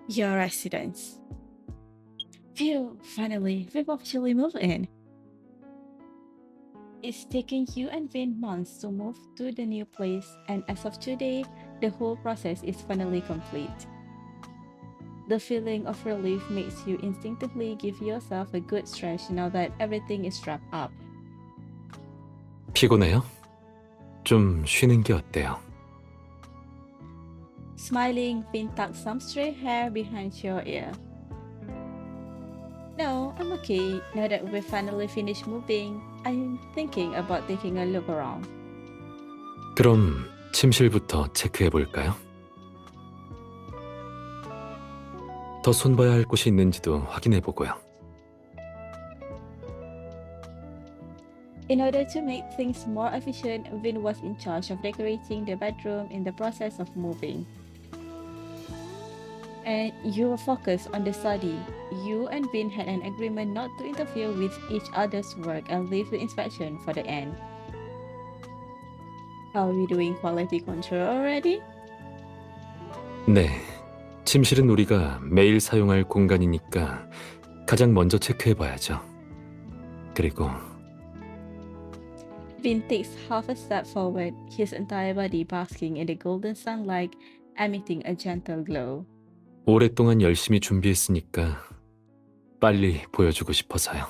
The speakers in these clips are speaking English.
Your residence. Phew, finally, we've officially moved in. It's taken you and Vin months to move to the new place, and as of today, the whole process is finally complete. The feeling of relief makes you instinctively give yourself a good stretch now that everything is wrapped up. 피곤해요? 좀 쉬는 게 어때요? Smiling, Vin tucked some stray hair behind your ear. No, I'm okay. Now that we've finally finished moving, I'm thinking about taking a look around. 그럼 침실부터 체크해 볼까요? 더 손봐야 할 곳이 있는지도 확인해 보고요. In order to make things more efficient, Vin was in charge of decorating the bedroom in the process of moving. And you were focused on the study. You and Vin had an agreement not to interfere with each other's work and leave the inspection for the end. Are we doing quality control already? 네, 침실은 우리가 매일 사용할 공간이니까 가장 먼저 체크해 봐야죠. 그리고 Vin takes half a step forward, his entire body basking in the golden sunlight, emitting a gentle glow. 오랫동안 열심히 준비했으니까 빨리 보여주고 싶어서요.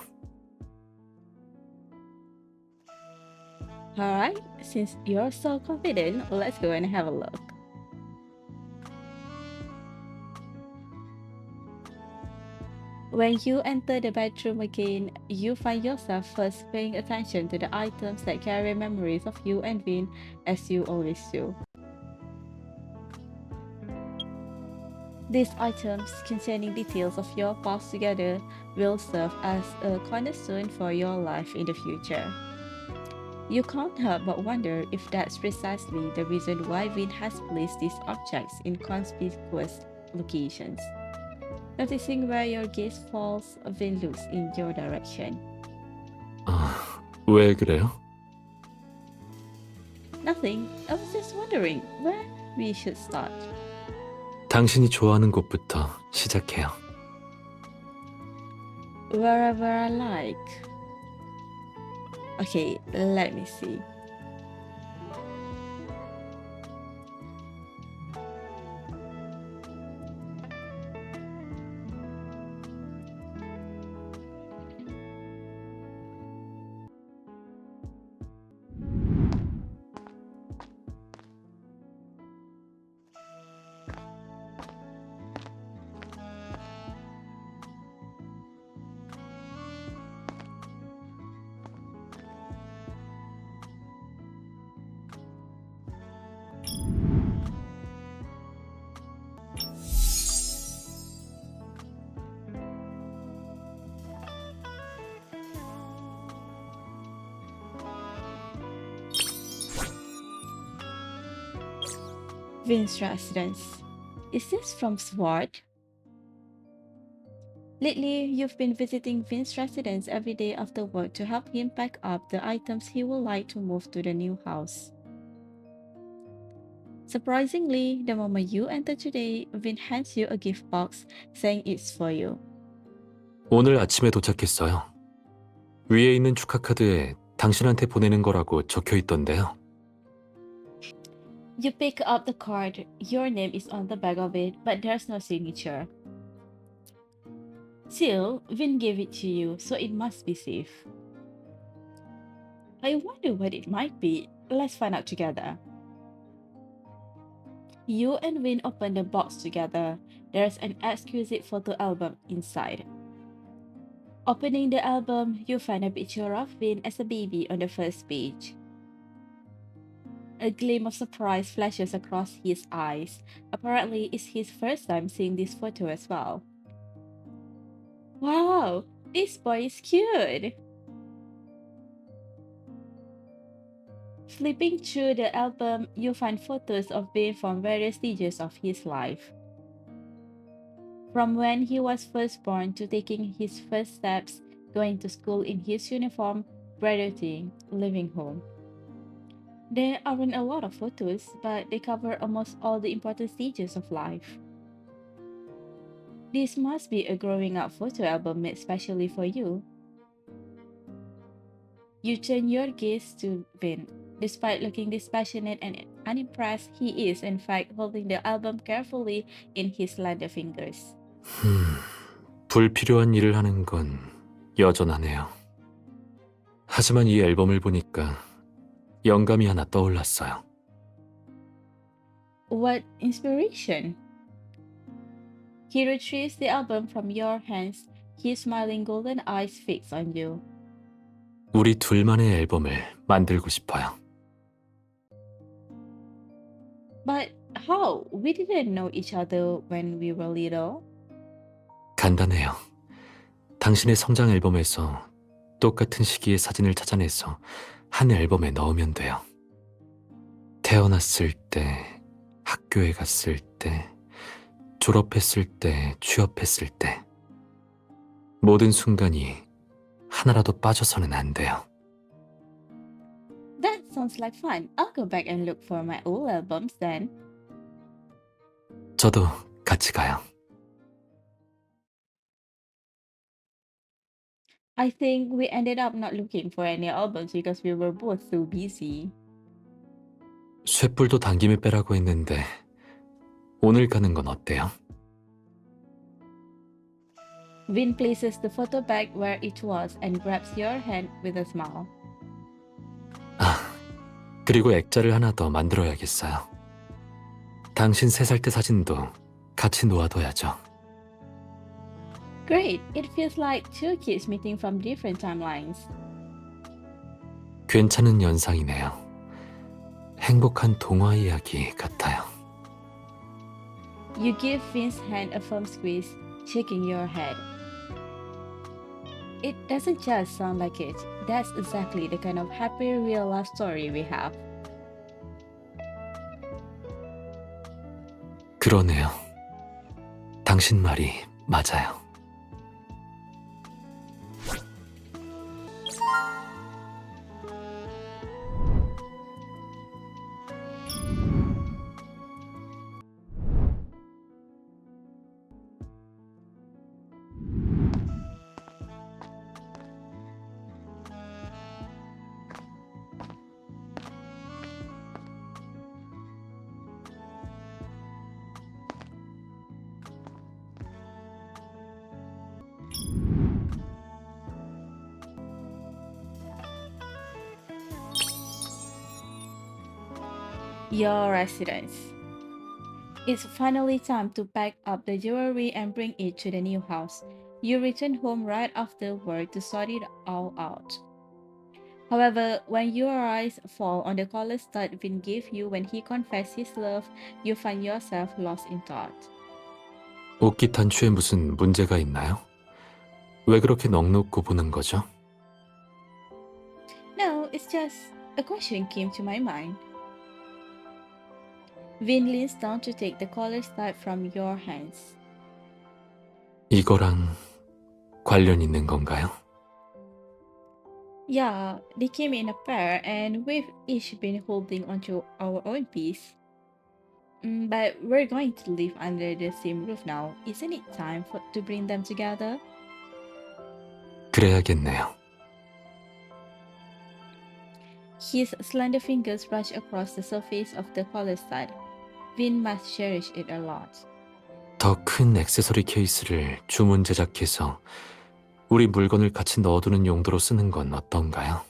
Alright, since you're so confident, let's go and have a look. When you enter the bedroom again, you find yourself first paying attention to the items that carry memories of you and Vin, as you always do. These items, containing details of your past together, will serve as a cornerstone for your life in the future. You can't help but wonder if that's precisely the reason why Vin has placed these objects in conspicuous locations. Noticing where your gaze falls, Vin looks in your direction. 왜 그래요? Nothing, I was just wondering where we should start. 당신이 좋아하는 곳부터 시작해요. Wherever I like. Okay, let me see. Vin's residence. Is this from Swart? Lately, you've been visiting Vin's residence every day after work to help him pack up the items he would like to move to the new house. Surprisingly, the moment you enter today, Vin hands you a gift box saying it's for you. 오늘 아침에 도착했어요. 위에 있는 축하 카드에 당신한테 보내는 거라고 적혀 있던데요. You pick up the card. Your name is on the back of it, but there's no signature. Still, Vin gave it to you, so it must be safe. I wonder what it might be. Let's find out together. You and Vin open the box together. There's an exquisite photo album inside. Opening the album, you find a picture of Vin as a baby on the first page. A gleam of surprise flashes across his eyes. Apparently, it's his first time seeing this photo as well. Wow, this boy is cute! Flipping through the album, you find photos of Vin from various stages of his life. From when he was first born to taking his first steps, going to school in his uniform, graduating, leaving home. There aren't a lot of photos, but they cover almost all the important stages of life. This must be a growing up photo album made specially for you. You turn your gaze to Vin. Despite looking dispassionate and unimpressed, he is, in fact, holding the album carefully in his slender fingers. 불필요한 일을 하는 건 여전하네요. 하지만 이 앨범을 보니까 영감이 하나 떠올랐어요. What inspiration! He retrieves the album from your hands, his smiling golden eyes fixed on you. 우리 둘만의 앨범을 만들고 싶어요. But how? We didn't know each other when we were little. 간단해요. 당신의 성장 앨범에서 똑같은 시기의 사진을 찾아내서 한 앨범에 넣으면 돼요. 태어났을 때, 학교에 갔을 때, 졸업했을 때, 취업했을 때. 모든 순간이 하나라도 빠져서는 안 돼요. That sounds like fun. I'll go back and look for my old albums then. 저도 같이 가요. I think we ended up not looking for any albums because we were both so busy. 쇳불도 당김에 빼라고 했는데 오늘 가는 건 어때요? Vin places the photo back where it was and grabs your hand with a smile. 그리고 액자를 하나 더 만들어야겠어요. 당신 3살 때 사진도 같이 놓아둬야죠. Great! It feels like two kids meeting from different timelines. 괜찮은 연상이네요. 행복한 동화 이야기 같아요. You give Vin's hand a firm squeeze, shaking your head. It doesn't just sound like it. That's exactly the kind of happy real life story we have. 그러네요. 당신 말이 맞아요. Your residence. It's finally time to pack up the jewelry and bring it to the new house. You return home right after work to sort it all out. However, when your eyes fall on the collar stud Vin gave you when he confessed his love, you find yourself lost in thought. 옷깃 단추에 무슨 문제가 있나요? 왜 그렇게 넋놓고 보는 거죠? No, it's just a question came to my mind. Vin leans down to take the collar stud from your hands. 이거랑 관련 있는 건가요? Yeah, they came in a pair and we've each been holding onto our own piece. But we're going to live under the same roof now. Isn't it time to bring them together? 그래야겠네요. His slender fingers brush across the surface of the collar stud. Vin must cherish it a lot. 더 큰 액세서리 케이스를 주문 제작해서 우리 물건을 같이 넣어두는 용도로 쓰는 건 어떤가요?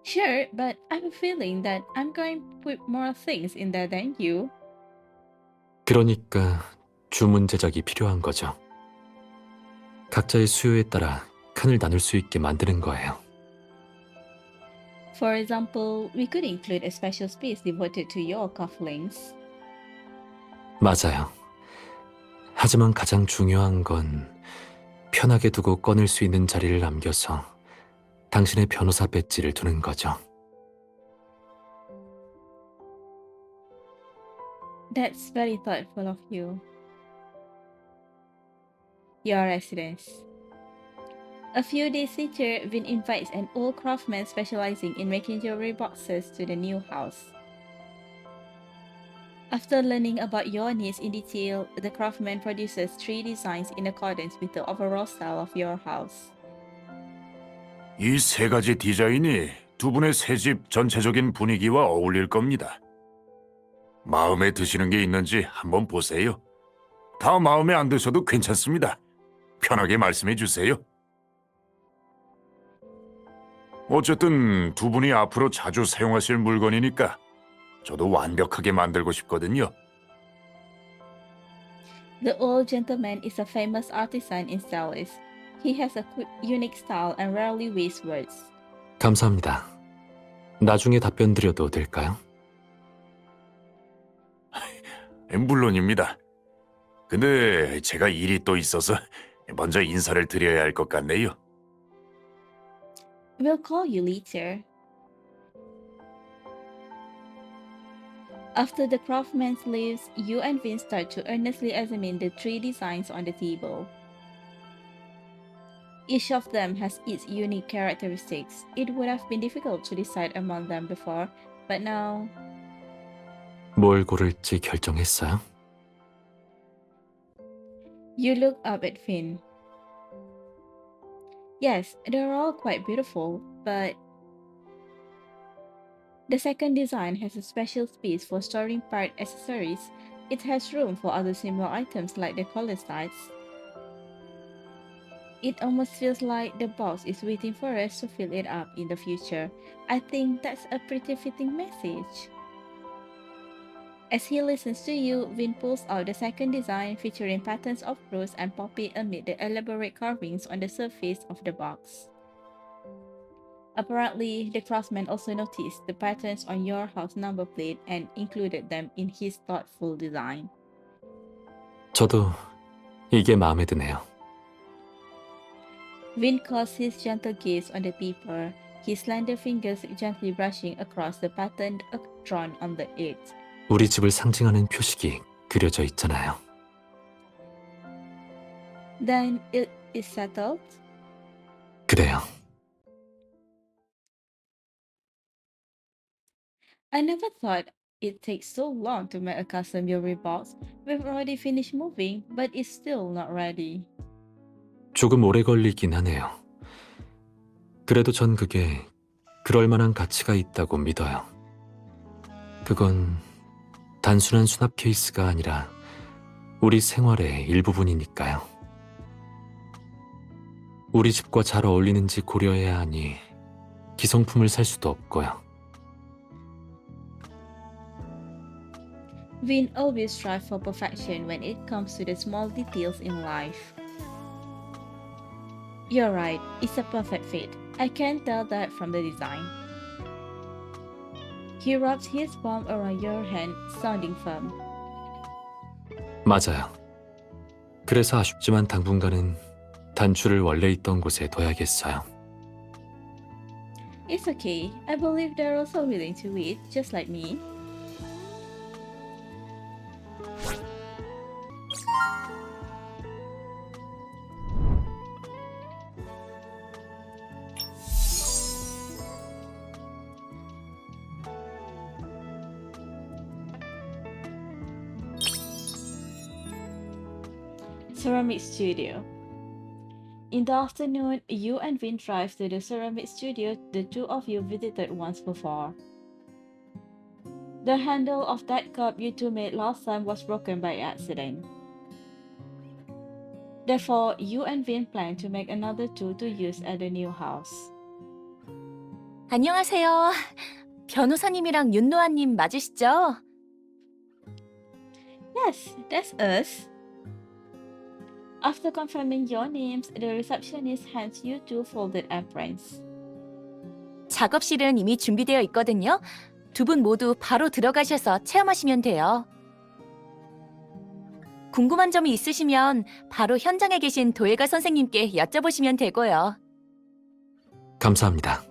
Sure, but I'm feeling that I'm going to put more things in there than you. 그러니까 주문 제작이 필요한 거죠. 각자의 수요에 따라 칸을 나눌 수 있게 만드는 거예요. For example, we could include a special space devoted to your cufflinks. 맞아요. 하지만 가장 중요한 건 편하게 두고 꺼낼 수 있는 자리를 남겨서 당신의 변호사 배지를 두는 거죠. That's very thoughtful of you. Your residence. A few days later, Vin invites an old craftsman specializing in making jewelry boxes to the new house. After learning about your needs in detail, the craftsman produces three designs in accordance with the overall style of your house. 이 세 가지 디자인이 두 분의 새 집 전체적인 분위기와 어울릴 겁니다. 마음에 드시는 게 있는지 한번 보세요. 다 마음에 안 드셔도 괜찮습니다. 편하게 말씀해 주세요. 어쨌든 두 분이 앞으로 자주 사용하실 물건이니까 저도 완벽하게 만들고 싶거든요. The old gentleman is a famous artisan and stylist. He has a unique style and rarely wastes words. 감사합니다. 나중에 답변 드려도 될까요? 물론입니다. 근데 제가 일이 또 있어서 먼저 인사를 드려야 할 것 같네요. We'll call you later. After the craftsman leaves, you and Vin start to earnestly examine the three designs on the table. Each of them has its unique characteristics. It would have been difficult to decide among them before, but now 뭘 고를지 결정했어요? you look up at Finn. Yes, they're all quite beautiful, but the second design has a special space for storing part accessories. It has room for other similar items like the collar studs. It almost feels like the box is waiting for us to fill it up in the future. I think that's a pretty fitting message. As he listens to you, Vin pulls out the second design featuring patterns of rose and poppy amid the elaborate carvings on the surface of the box. Apparently, the craftsman also noticed the patterns on your house number plate and included them in his thoughtful design. 저도 이게 마음에 드네요. Vin casts his gentle gaze on the paper, his slender fingers gently brushing across the pattern drawn on the edge. 우리 집을 상징하는 표식이 그려져 있잖아요. Then it is settled? 그래요. I never thought it takes so long to make a custom jewelry box. We've already finished moving, but it's still not ready. 조금 오래 걸리긴 하네요. 그래도 전 그게 그럴 만한 가치가 있다고 믿어요. 그건 단순한 수납 케이스가 아니라 우리 생활의 일부분이니까요. 우리 집과 잘 어울리는지 고려해야 하니 기성품을 살 수도 없고요. Vin always strives for perfection when it comes to the small details in life. You're right, it's a perfect fit. I can tell that from the design. He rubs his palm around your hand, sounding firm. 맞아요. 그래서 아쉽지만 당분간은 단추를 원래 있던 곳에 둬야겠어요. It's okay. I believe they're also willing to wait, just like me. Ceramic Studio. In the afternoon, you and Vin drive to the ceramic studio the two of you visited once before. The handle of that cup you two made last time was broken by accident. Therefore, you and Vin plan to make another two to use at the new house. 안녕하세요. 변호사님이랑 윤노아님 맞으시죠? Yes, that's us. After confirming your names, the receptionist hands you two folded aprons. 작업실은 이미 준비되어 있거든요. 두 분 모두 바로 들어가셔서 체험하시면 돼요. 궁금한 점이 있으시면 바로 현장에 계신 도예가 선생님께 여쭤보시면 되고요. 감사합니다.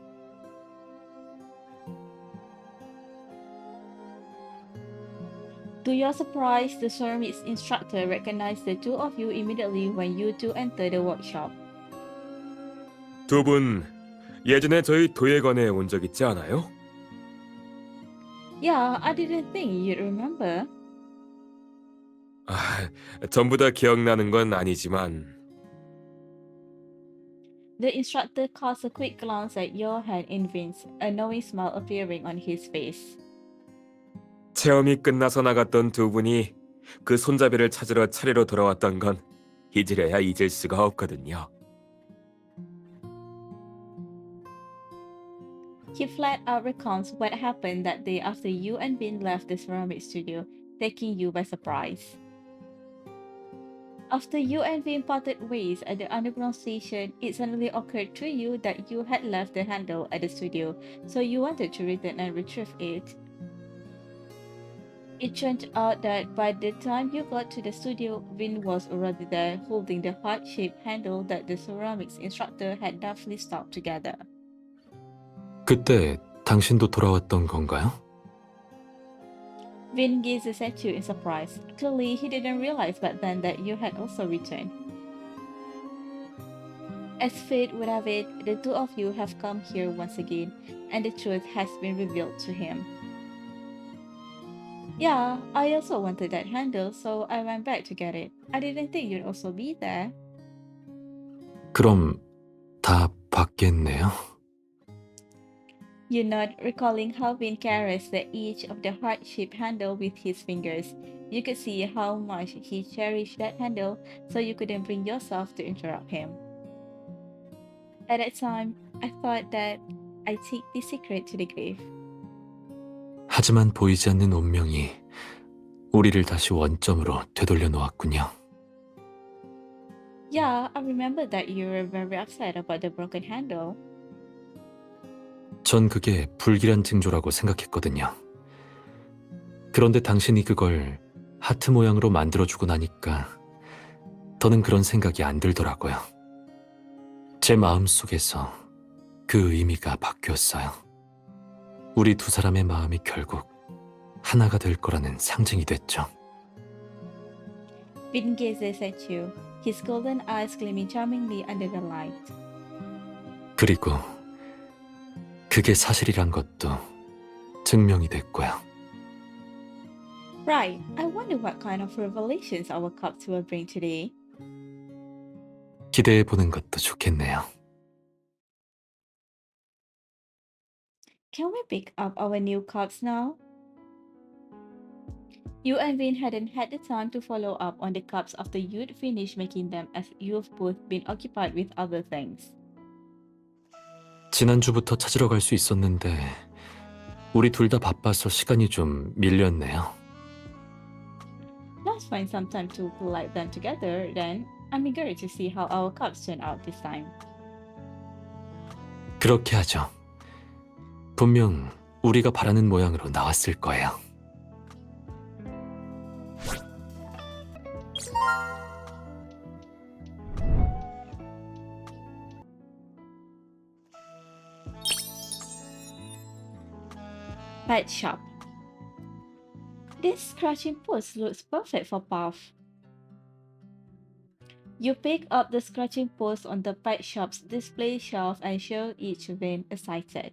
To your surprise, the ceramics instructor recognized the two of you immediately when you two entered the workshop. 두 분 예전에 저희 도예관에 온 적 있지 않아요? Yeah, I didn't think you'd remember. 전부 다 기억나는 건 아니지만 The instructor casts a quick glance at your hand in Vince, a knowing smile appearing on his face. 체험이 끝나서 나갔던 두 분이 그 손잡이를 찾으러 차례로 돌아왔던 건 잊으려야 잊을 수가 없거든요. He flat out recounts what happened that day after you and Vin left the ceramic studio, taking you by surprise. After you and Vin parted ways at the underground station, it suddenly occurred to you that you had left the handle at the studio, so you wanted to return and retrieve it. It turned out that by the time you got to the studio, Vin was already there, holding the heart-shaped handle that the ceramics instructor had deftly stuck together. 그때 당신도 돌아왔던 건가요? Vin gazes at you in surprise. Clearly, he didn't realize back then that you had also returned. As fate would have it, the two of you have come here once again, and the truth has been revealed to him. Yeah, I also wanted that handle, so I went back to get it. I didn't think you'd also be there. 그럼 다 받겠네요. You nod, recalling how Vin carries the edge of the heart-shaped handle with his fingers. You could see how much he cherished that handle, so you couldn't bring yourself to interrupt him. At that time, I thought that I'd take this secret to the grave. 하지만 보이지 않는 운명이 우리를 다시 원점으로 되돌려 놓았군요. Yeah, I remember that you were very upset about the broken handle. 전 그게 불길한 징조라고 생각했거든요. 그런데 당신이 그걸 하트 모양으로 만들어주고 나니까 더는 그런 생각이 안 들더라고요. 제 마음속에서 그 의미가 바뀌었어요. 우리 두 사람의 마음이 결국 하나가 될 거라는 상징이 됐죠. Vin gazes at you, his golden eyes gleaming charmingly under the light. 그리고 그게 사실이란 것도 증명이 됐고요. Right, I wonder what kind of revelations our cups will bring today. 기대해보는 것도 좋겠네요. Can we pick up our new cups now? You and Vin hadn't had the time to follow up on the cups after you'd finished making them as you've both been occupied with other things. 지난주부터 찾으러 갈 수 있었는데 우리 둘 다 바빠서 시간이 좀 밀렸네요. Let's find some time to collect them together then. I'm eager to see how our cups turn out this time. 그렇게 하죠. 분명 우리가 바라는 모양으로 나왔을 거예요. Pet shop. This scratching post looks perfect for Puff. You pick up the scratching post on the pet shop's display shelf and show it to Vin, excited.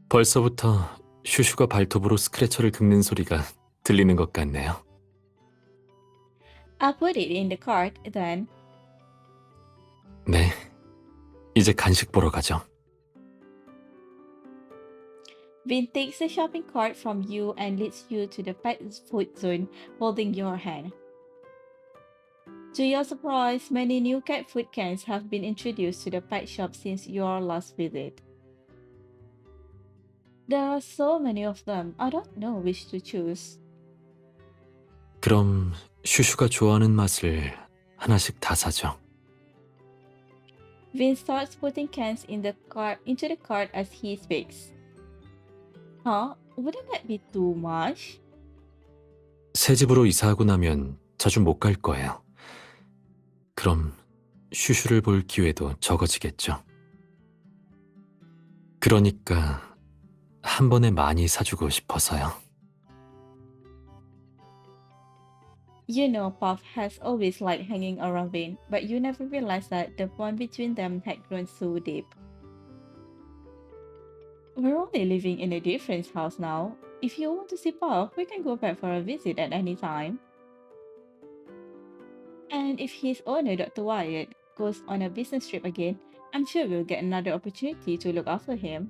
벌써부터 슈슈가 발톱으로 스크래쳐를 긁는 소리가 들리는 것 같네요. I put it in the cart then. 네, 이제 간식 보러 가죠. Vin takes the shopping cart from you and leads you to the pet food zone, holding your hand. To your surprise, many new cat food cans have been introduced to the pet shop since your last visit. There are so many of them, I don't know which to choose. 그럼 슈슈가 좋아하는 맛을 하나씩 다 사죠. Vin starts putting cans into the cart as he speaks. Huh? Wouldn't that be too much? 새 집으로 이사하고 나면 자주 못 갈 거예요. 그럼 슈슈를 볼 기회도 적어지겠죠. 그러니까 한 번에 많이 사주고 싶어서요. You know Puff has always liked hanging around Vin, but you never realized that the bond between them had grown so deep. We're only living in a different house now. If you want to zip off, we can go back for a visit at any time. And if his owner, Dr. Wyatt, goes on a business trip again, I'm sure we'll get another opportunity to look after him.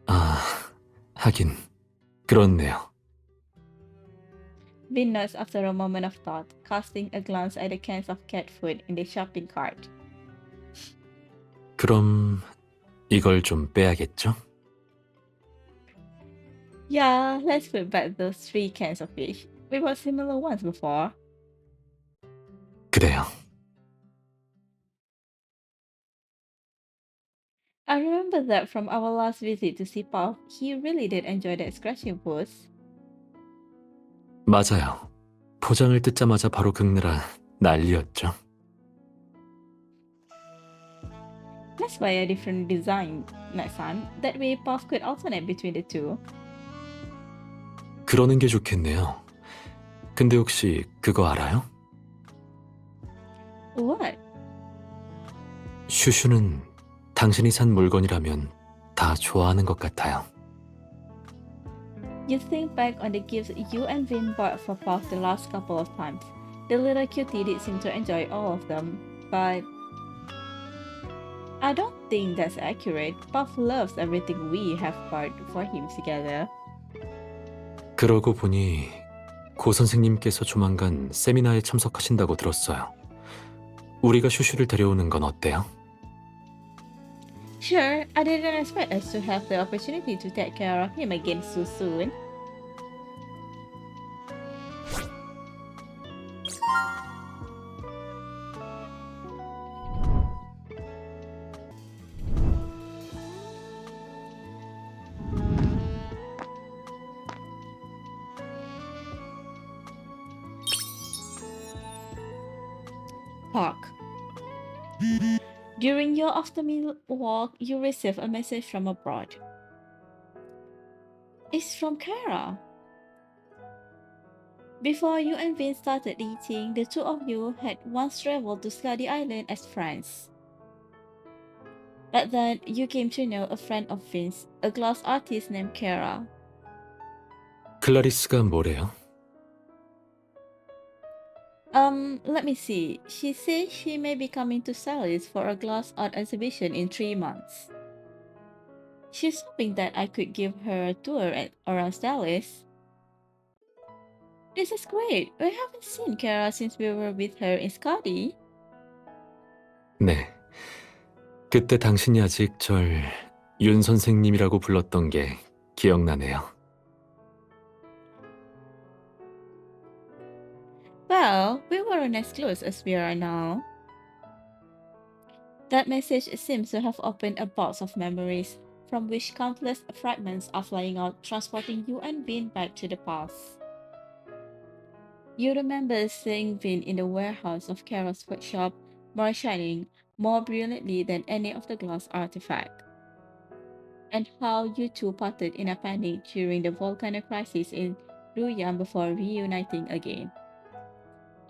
아, 하긴 그렇네요. Vin nods after a moment of thought, casting a glance at the cans of cat food in the shopping cart. 그럼 이걸 좀 빼야겠죠? Yeah, let's put back those 3 cans of fish. We bought similar ones before. 그래요. I remember that from our last visit to Sipaf, he really did enjoy that scratching pose. 맞아요. 포장을 뜯자마자 바로 긁느라 난리였죠. Let's buy a different design next time. That way, Puff could alternate between the two. 그러는 게 좋겠네요. 근데 혹시 그거 알아요? What? 슈슈는 당신이 산 물건이라면 다 좋아하는 것 같아요. You think back on the gifts you and Vin bought for Puff the last couple of times. The little cutie did seem to enjoy all of them, but I don't think that's accurate. Puff loves everything we have bought for him together. 그러고 보니 고 선생님께서 조만간 세미나에 참석하신다고 들었어요. 우리가 슈슈를 데려오는 건 어때요? Sure, I didn't expect us to have the opportunity to take care of him again so soon. Park. During your afternoon walk, you receive a message from abroad. It's from Kara. Before you and Vince started dating, the two of you had once traveled to Skadi Island as friends. But then you came to know a friend of Vince, a glass artist named Kara. 클라리스가 뭐래요? Let me see. She says she may be coming to Salis for a glass art exhibition in 3 months. She's hoping that I could give her a tour around Salis. This is great. We haven't seen Kara since we were with her in Scotty. 네. 그때 당신이 아직 절 윤 선생님이라고 불렀던 게 기억나네요. Well, we weren't as close as we are now. That message seems to have opened a box of memories, from which countless fragments are flying out, transporting you and Vin back to the past. You remember seeing Vin in the warehouse of Carol's workshop, more shining, more brilliantly than any of the glass artifact. And how you two parted in a panic during the volcano crisis in Ruyang before reuniting again.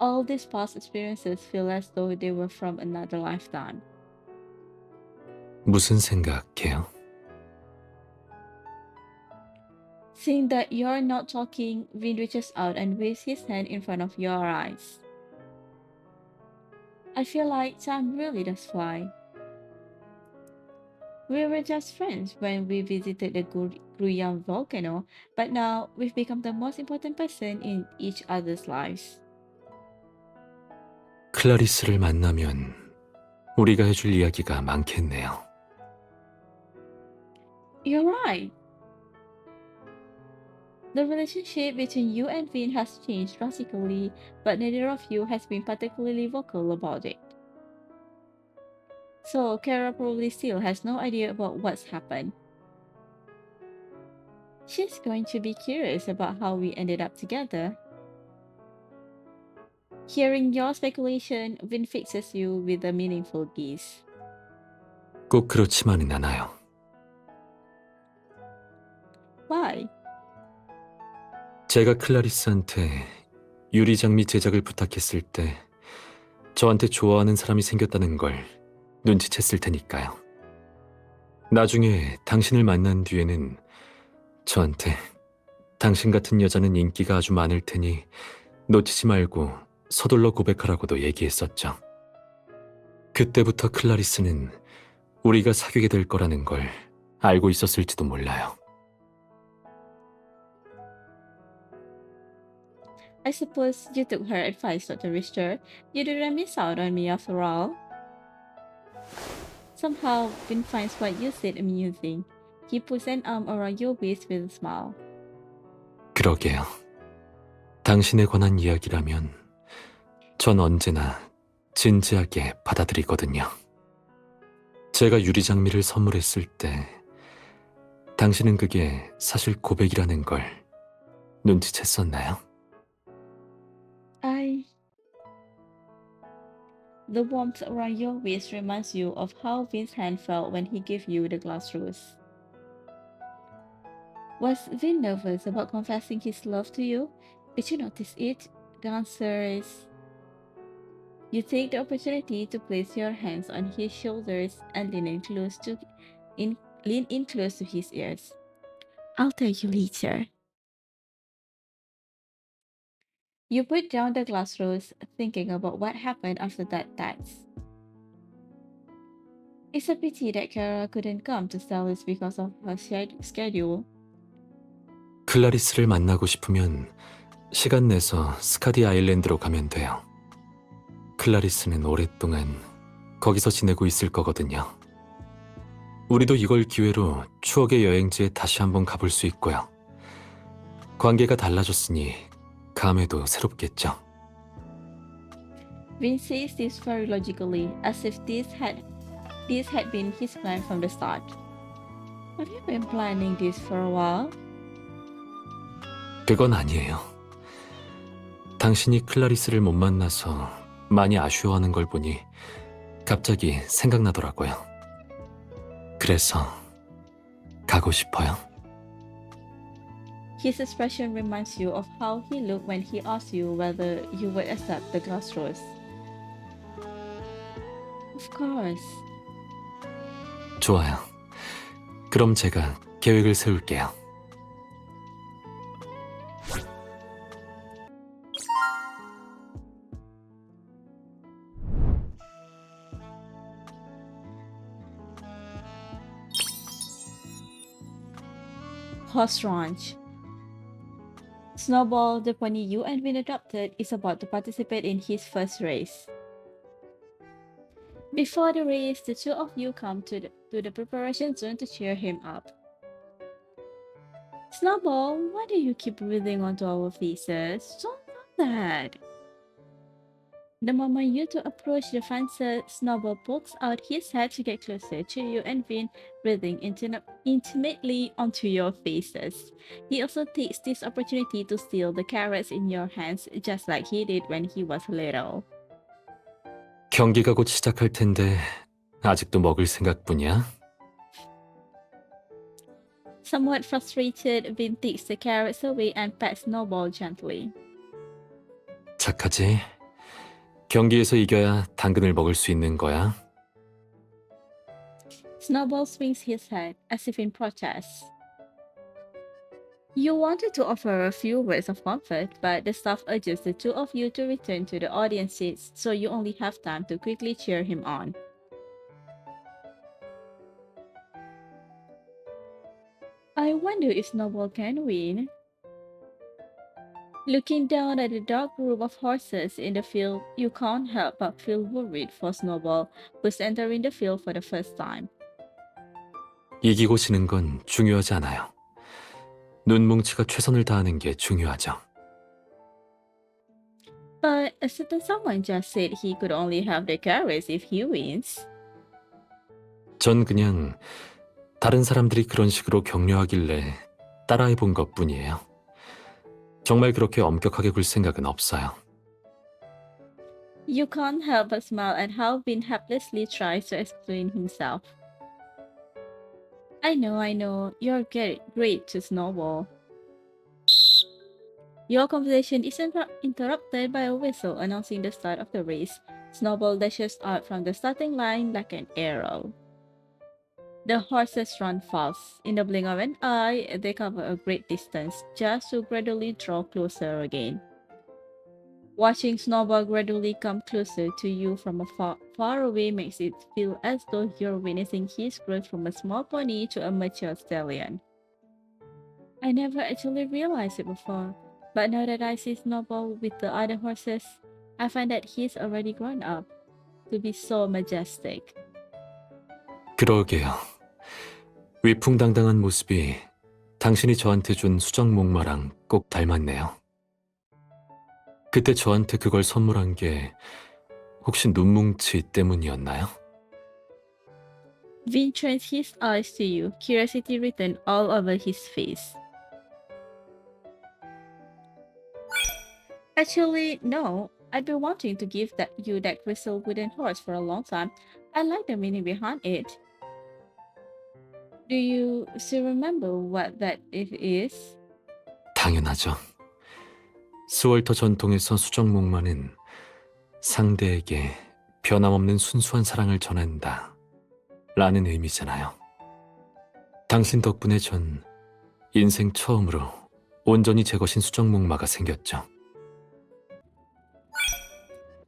All these past experiences feel as though they were from another lifetime. 무슨 생각해요? Seeing that you're not talking, Vin reaches out and waves his hand in front of your eyes. I feel like time really does fly. We were just friends when we visited the Gruyang volcano, but now we've become the most important person in each other's lives. 클라리스를 만나면 우리가 해줄 이야기가 많겠네요. You're right. The relationship between you and Vin has changed drastically, but neither of you has been particularly vocal about it. So, Kara probably still has no idea about what's happened. She's going to be curious about how we ended up together. Hearing your speculation, Vin fixes you with a meaningful gaze. 꼭 그렇지만은 않아요. Why? 제가 클라리스한테 유리장미 제작을 부탁했을 때 저한테 좋아하는 사람이 생겼다는 걸 눈치챘을 테니까요. 나중에 당신을 만난 뒤에는 저한테 당신 같은 여자는 인기가 아주 많을 테니 놓치지 말고 서둘러 고백하라고도 얘기했었죠. 그때부터 클라리스는 우리가 사귀게 될 거라는 걸 알고 있었을지도 몰라요. I suppose you took her advice not to risk her. You didn't miss out on me after all. Somehow, Vin finds what you said amusing. He puts an arm around your waist with a smile. 그러게요. 당신에 관한 이야기라면 전 언제나 진지하게 받아들이거든요. 제가 유리장미를 선물했을 때 당신은 그게 사실 고백이라는 걸 눈치챘었나요? The warmth around your waist reminds you of how Vin's hand felt when he gave you the glass rose. Was Vin nervous about confessing his love to you? Did you notice it? The answer is you take the opportunity to place your hands on his shoulders and lean in close to his ears. I'll tell you later. You put down the glass rose, thinking about what happened after that dance. It's a pity that Kara couldn't come to Stelis because of her schedule. 클라리스를 만나고 싶으면 시간 내서 스카디 아일랜드로 가면 돼요. 클라리스는 오랫동안 거기서 지내고 있을 거거든요. 우리도 이걸 기회로 추억의 여행지에 다시 한번 가볼 수 있고요. 관계가 달라졌으니 감회도 새롭겠죠. Vin says this very logically, as if this had been his plan from the start. Have you been planning this for a while? 그건 아니에요. 당신이 클라리스를 못 만나서 많이 아쉬워하는 걸 보니 갑자기 생각나더라고요. 그래서 가고 싶어요. His expression reminds you of how he looked when he asked you whether you would accept the glass rose. Of course. 좋아요. 그럼 제가 계획을 세울게요. Horse Ranch. Snowball, the pony you and Vin adopted, is about to participate in his first race. Before the race, the two of you come to the preparation zone to cheer him up. Snowball, why do you keep breathing onto our faces? Don't do that. The moment you two approach the fencer, Snowball pokes out his head to get closer to you and Vin, breathing intimately onto your faces. He also takes this opportunity to steal the carrots in your hands, just like he did when he was little. 경기가 곧 시작할 텐데 아직도 먹을 생각뿐이야? Somewhat frustrated, Vin takes the carrots away and pats Snowball gently. 착하지? 경기에서 이겨야 당근을 먹을 수 있는 거야. Snowball swings his head, as if in protest. You wanted to offer a few words of comfort, but the staff urges the two of you to return to the audience seats, so you only have time to quickly cheer him on. I wonder if Snowball can win. Looking down at the dark group of horses in the field, you can't help but feel worried for Snowball, who's entering the field for the first time. 이기고 지는 건 중요하지 않아요. 눈뭉치가 최선을 다하는 게 중요하죠. But a certain someone just said he could only have the carrots if he wins. 전 그냥 다른 사람들이 그런 식으로 격려하길래 따라해 본 것뿐이에요. 정말 그렇게 엄격하게 굴 생각은 없어요. You can't help but smile at how Vin helplessly tries to explain himself. I know, you're great to Snowball. Your conversation is interrupted by a whistle announcing the start of the race. Snowball dashes out from the starting line like an arrow. The horses run fast. In the blink of an eye, they cover a great distance, just to gradually draw closer again. Watching Snowball gradually come closer to you from far away makes it feel as though you're witnessing his growth from a small pony to a mature stallion. I never actually realized it before, but now that I see Snowball with the other horses, I find that he's already grown up to be so majestic. 그러게요. 위풍당당한 모습이 당신이 저한테 준 수정 목마랑 꼭 닮았네요. 그때 저한테 그걸 선물한 게 혹시 눈뭉치 때문이었나요? Vin turns his eyes to you, curiosity written all over his face. Actually, no. I've been wanting to give you that crystal wooden horse for a long time. I like the meaning behind it. Do you still remember what that it is? 당연하죠. 스월터 전통에서 수정 목마는 상대에게 변함없는 순수한 사랑을 전한다 라는 의미잖아요. 당신 덕분에 전 인생 처음으로 온전히 제 것인 수정 목마가 생겼죠.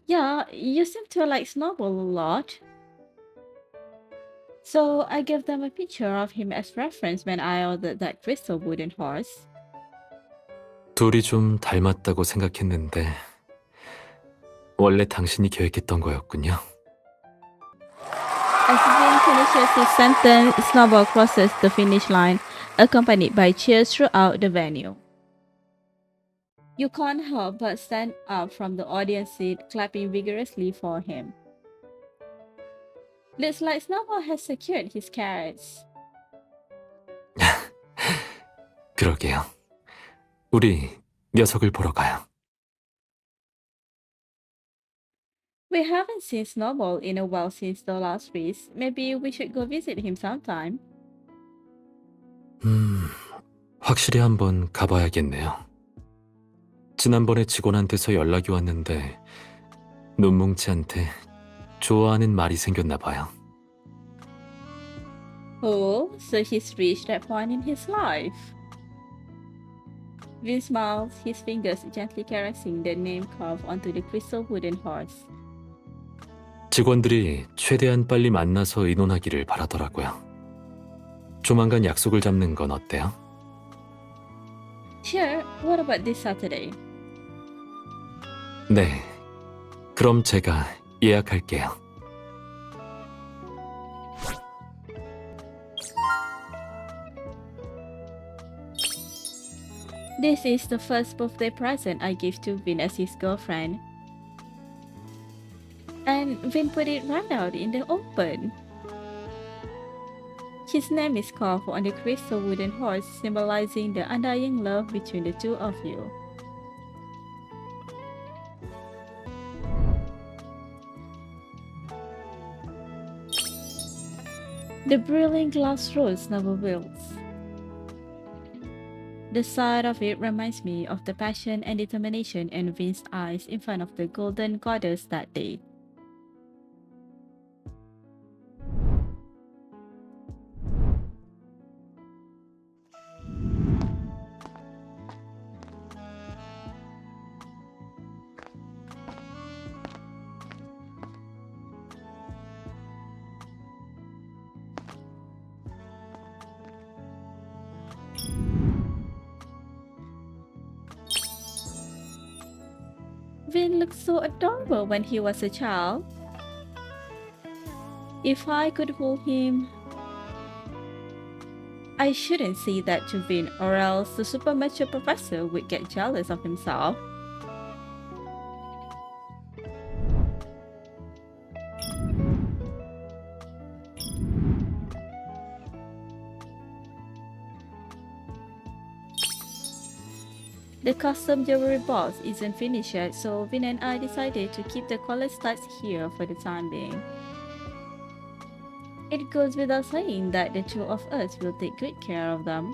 Yeah, you seem to like Snowball a lot. So I gave them a picture of him as reference when I ordered that crystal wooden horse. 둘이 좀 닮았다고 생각했는데 원래 당신이 계획했던 거였군요. As Vin finishes his sentence, Snowball crosses the finish line, accompanied by cheers throughout the venue. You can't help but stand up from the audience seat, clapping vigorously for him. Looks like Snowball has secured his carrots. 그러게요. 우리 녀석을 보러 가요. We haven't seen Snowball in a while since the last race. Maybe we should go visit him sometime. 확실히 한번 가봐야겠네요. 지난번에 직원한테서 연락이 왔는데 눈뭉치한테 좋아하는 말이 생겼나 봐요. Oh, so he's reached that point in his life. Vin smiles, his fingers gently caressing the name carved onto the crystal wooden horse. 직원들이 최대한 빨리 만나서 의논하기를 바라더라고요. 조만간 약속을 잡는 건 어때요? Sure, what about this Saturday? 네, 그럼 제가 예약할게요. This is the first birthday present I give to Vin as his girlfriend. And Vin put it right out in the open. His name is carved on the crystal wooden horse, symbolizing the undying love between the two of you. The brilliant glass rose never wilts. The sight of it reminds me of the passion and determination in Vin's eyes in front of the golden goddess that day. Vin looked so adorable when he was a child. If I could hold him, I shouldn't say that to Vin, or else the super mature professor would get jealous of himself. The custom jewelry box isn't finished yet, so Vin and I decided to keep the college studs here for the time being. It goes without saying that the two of us will take good care of them.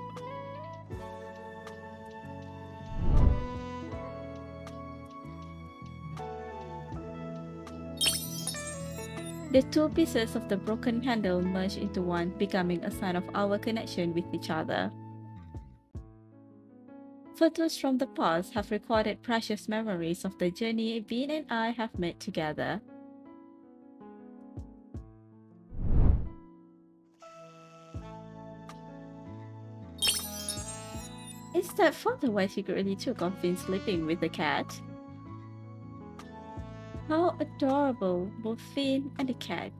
The two pieces of the broken handle merge into one, becoming a sign of our connection with each other. Photos from the past have recorded precious memories of the journey Vin and I have made together. Is that photo I secretly took of Vin sleeping with the cat? How adorable, both Vin and the cat.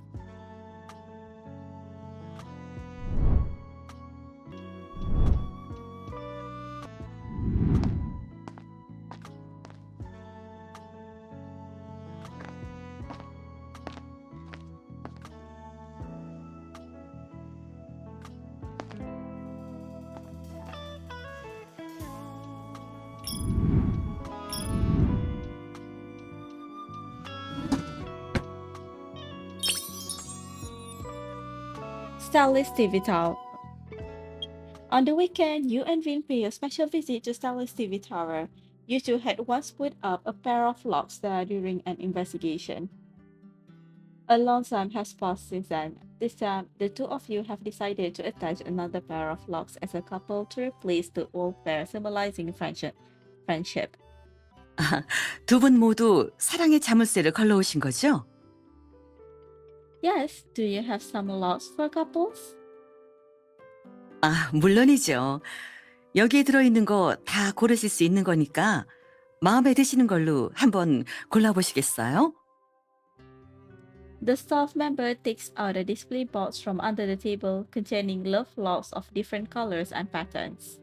Stylist TV Tower. On the weekend, you and Vin pay a special visit to Stylist TV Tower. You two had once put up a pair of locks there during an investigation. A long time has passed since then. This time, the two of you have decided to attach another pair of locks as a couple to replace the old pair, symbolizing friendship. 두 분 모두 사랑의 자물쇠를 걸러오신 거죠? Yes, do you have some locks for couples? 물론이죠. 여기에 들어있는 거 다 고르실 수 있는 거니까 마음에 드시는 걸로 한번 골라보시겠어요? The staff member takes out a display box from under the table containing love locks of different colors and patterns.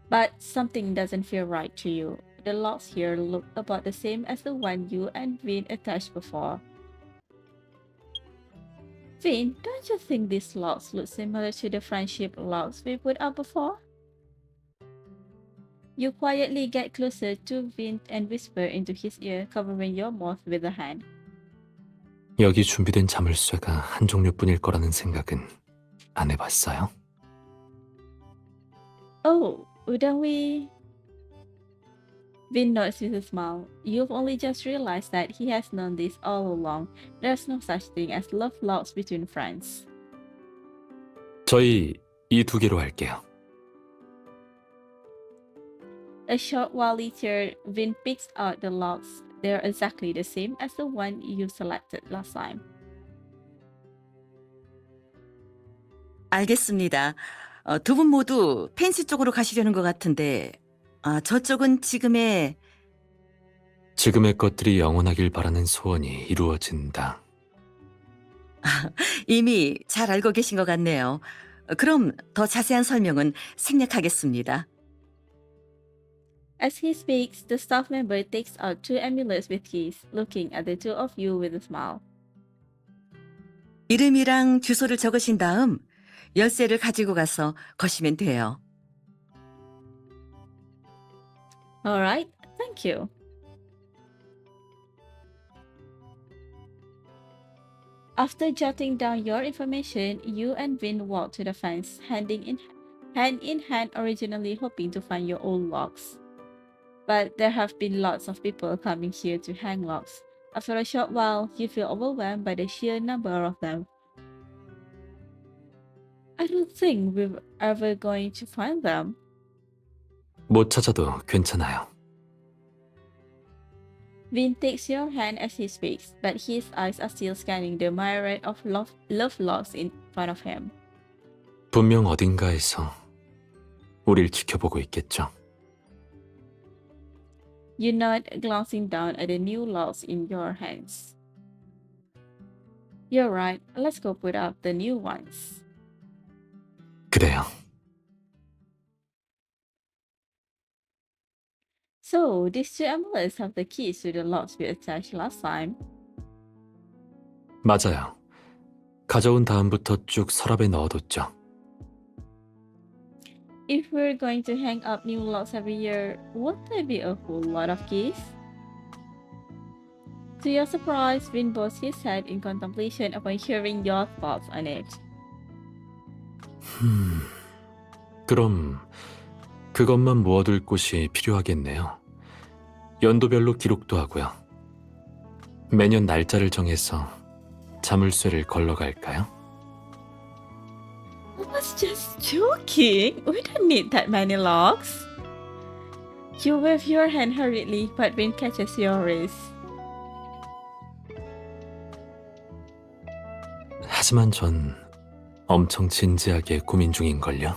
But something doesn't feel right to you. The locks here look about the same as the one you and Vin attached before. Vin, don't you think these locks look similar to the friendship locks we put up before? You quietly get closer to Vin and whisper into his ear, covering your mouth with a hand. 여기 준비된 자물쇠가 한 종류뿐일 거라는 생각은 안 해봤어요? Oh, wouldn't we? Vin nods with a smile. You've only just realized that he has known this all along. There's no such thing as love locks between friends. 저희 이 두 개로 할게요. A short while later, Vin picks out the locks. They're exactly the same as the one you selected last time. 알겠습니다. 두 분 모두 펜시 쪽으로 가시려는 것 같은데 저쪽은 지금의 것들이 영원하길 바라는 소원이 이루어진다. 이미 잘 알고 계신 것 같네요. 그럼 더 자세한 설명은 생략하겠습니다. As he speaks, the staff member takes out two amulets with keys, looking at the two of you with a smile. 이름이랑 주소를 적으신 다음 열쇠를 가지고 가서 거시면 돼요. Alright, thank you. After jotting down your information, you and Vin walk to the fence, hand in hand, originally hoping to find your old locks. But there have been lots of people coming here to hang locks. After a short while, you feel overwhelmed by the sheer number of them. I don't think we're ever going to find them. 못 찾아도 괜찮아요. Vin takes your hand as he speaks, but his eyes are still scanning the myriad of love locks in front of him. 분명 어딘가에서 우릴 지켜보고 있겠죠. You nod, glancing down at the new locks in your hands. You're right, let's go put up the new ones. 그래요. So, these two amulets have the keys to the locks we attached last time. 맞아요. 가져온 다음부터 쭉 서랍에 넣어뒀죠. If we're going to hang up new locks every year, won't there be a whole lot of keys? To your surprise, Vin bows his head in contemplation upon hearing your thoughts on it. 그럼 그것만 모아둘 곳이 필요하겠네요. 연도별로 기록도 하고요. 매년 날짜를 정해서 자물쇠를 걸러 갈까요? I was just joking. We don't need that many locks. You wave your hand hurriedly, but Vin catches your wrist. 하지만 전 엄청 진지하게 고민 중인걸요.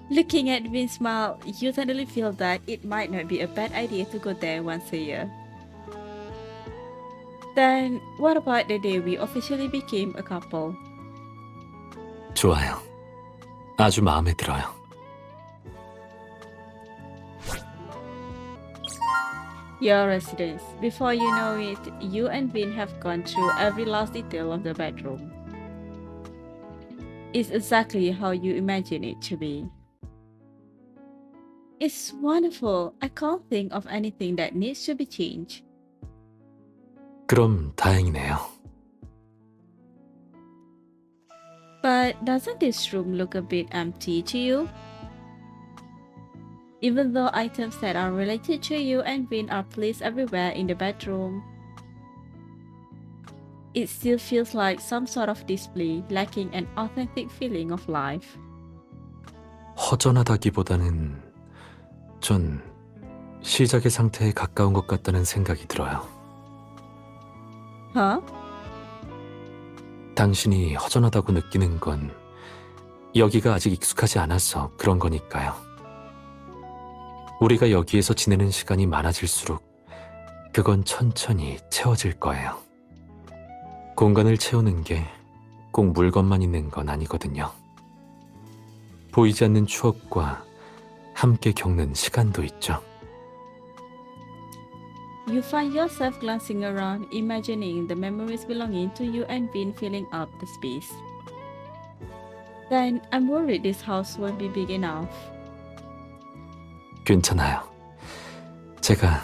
Looking at Vin's smile, you suddenly feel that it might not be a bad idea to go there once a year. Then, what about the day we officially became a couple? 좋아요. 아주 마음에 들어요. Your residence. Before you know it, you and Vin have gone through every last detail of the bedroom. It's exactly how you imagine it to be. It's wonderful. I can't think of anything that needs to be changed. 그럼 다행이네요. But doesn't this room look a bit empty to you? Even though items that are related to you and Vin are placed everywhere in the bedroom, it still feels like some sort of display lacking an authentic feeling of life. 허전하다기보다는 전 시작의 상태에 가까운 것 같다는 생각이 들어요. Huh? 당신이 허전하다고 느끼는 건 여기가 아직 익숙하지 않아서 그런 거니까요. 우리가 여기에서 지내는 시간이 많아질수록 그건 천천히 채워질 거예요. 공간을 채우는 게 꼭 물건만 있는 건 아니거든요. 보이지 않는 추억과 함께 겪는 시간도 있죠. You find yourself glancing around, imagining the memories belonging to you and Vin filling up the space. Then I'm worried this house won't be big enough. 괜찮아요. 제가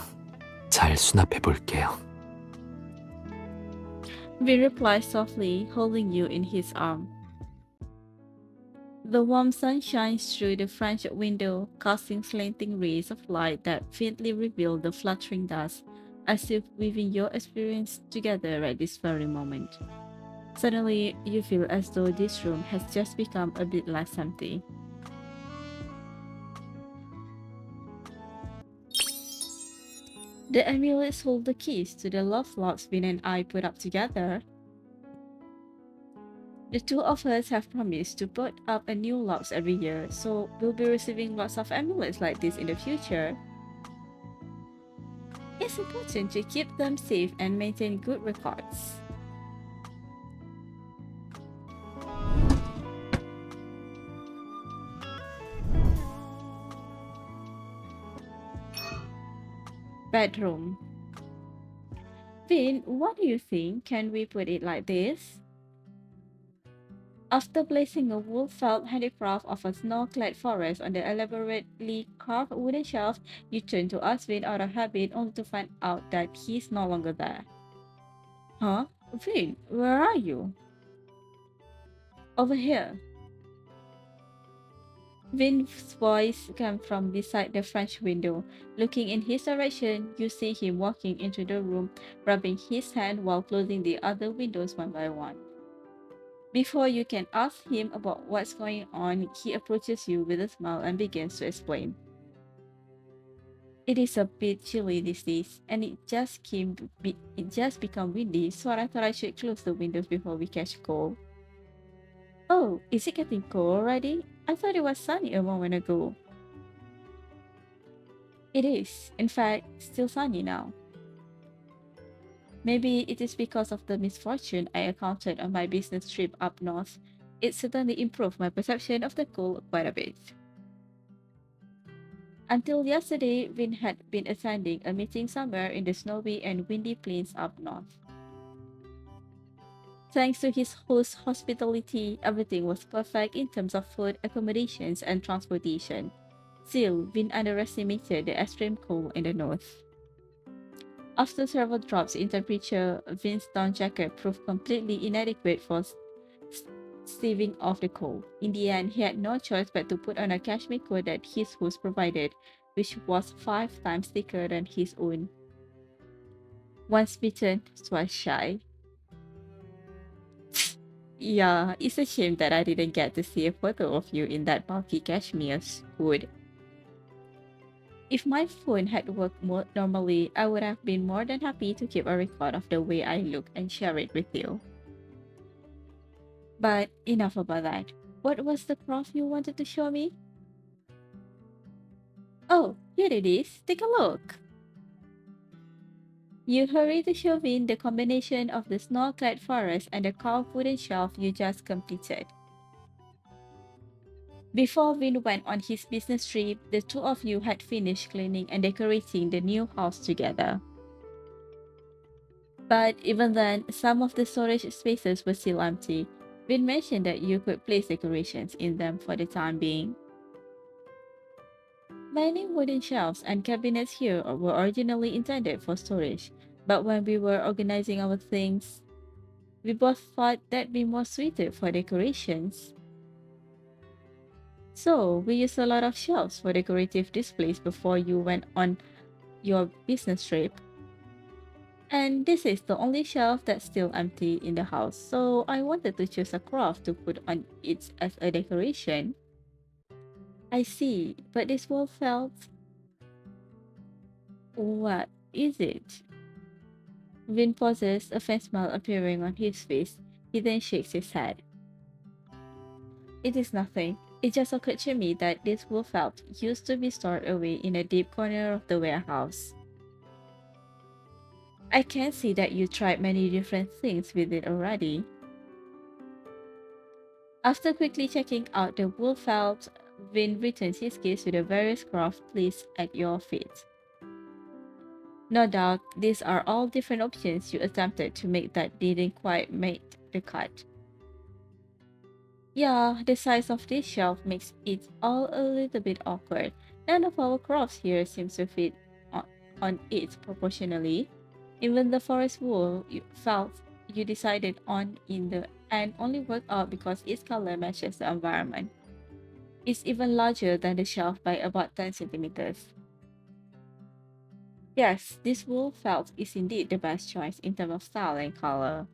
잘 수납해 볼게요. Vin replies softly, holding you in his arm. The warm sun shines through the French window, casting slanting rays of light that faintly reveal the fluttering dust, as if weaving your experience together at this very moment. Suddenly, you feel as though this room has just become a bit less empty. The amulets hold the keys to the love locks Vin and I put up together. The two of us have promised to put up a new locks every year, so we'll be receiving lots of amulets like this in the future. It's important to keep them safe and maintain good records. Bedroom. Vin, what do you think? Can we put it like this? After placing a wool felt handicraft of a snow-clad forest on the elaborately carved wooden shelf, you turn to ask Vin out of habit only to find out that he's no longer there. Huh? Vin, where are you? Over here. Vin's voice comes from beside the French window. Looking in his direction, you see him walking into the room, rubbing his hand while closing the other windows one by one. Before you can ask him about what's going on, he approaches you with a smile and begins to explain. It is a bit chilly these days, and it just become windy, so I thought I should close the windows before we catch cold. Oh, is it getting cold already? I thought it was sunny a moment ago. It is, in fact, still sunny now. Maybe it is because of the misfortune I encountered on my business trip up north. It certainly improved my perception of the cold quite a bit. Until yesterday, Vin had been attending a meeting somewhere in the snowy and windy plains up north. Thanks to his host's hospitality, everything was perfect in terms of food, accommodations, and transportation. Still, Vin underestimated the extreme cold in the north. After several drops in temperature, Vin's down jacket proved completely inadequate for staving off the cold. In the end, he had no choice but to put on a cashmere coat that his host provided, which was 5 times thicker than his own. Once bitten, twice shy. Yeah, it's a shame that I didn't get to see a photo of you in that bulky cashmere hood. If my phone had worked more normally, I would have been more than happy to keep a record of the way I look and share it with you. But enough about that. What was the craft you wanted to show me? Oh, here it is. Take a look. You hurry to show Vin the combination of the snow-clad forest and the carved wooden shelf you just completed. Before Vin went on his business trip, the two of you had finished cleaning and decorating the new house together. But even then, some of the storage spaces were still empty. Vin mentioned that you could place decorations in them for the time being. Many wooden shelves and cabinets here were originally intended for storage, but when we were organizing our things, we both thought that'd be more suited for decorations. So, we used a lot of shelves for decorative displays before you went on your business trip. And this is the only shelf that's still empty in the house, so I wanted to choose a craft to put on it as a decoration. I see, but this wall felt. What is it? Vin pauses, a faint smile appearing on his face. He then shakes his head. It is nothing. It just occurred to me that this wool felt used to be stored away in a deep corner of the warehouse. I can see that you tried many different things with it already. After quickly checking out the wool felt, Vin returns his gaze to the various craft placed at your feet. No doubt, these are all different options you attempted to make that didn't quite make the cut. Yeah, the size of this shelf makes it all a little bit awkward. None of our crafts here seems to fit on it proportionally. Even the forest wool you felt you decided on in the end only worked out because its color matches the environment. It's even larger than the shelf by about 10 centimeters. Yes, this wool felt is indeed the best choice in terms of style and color.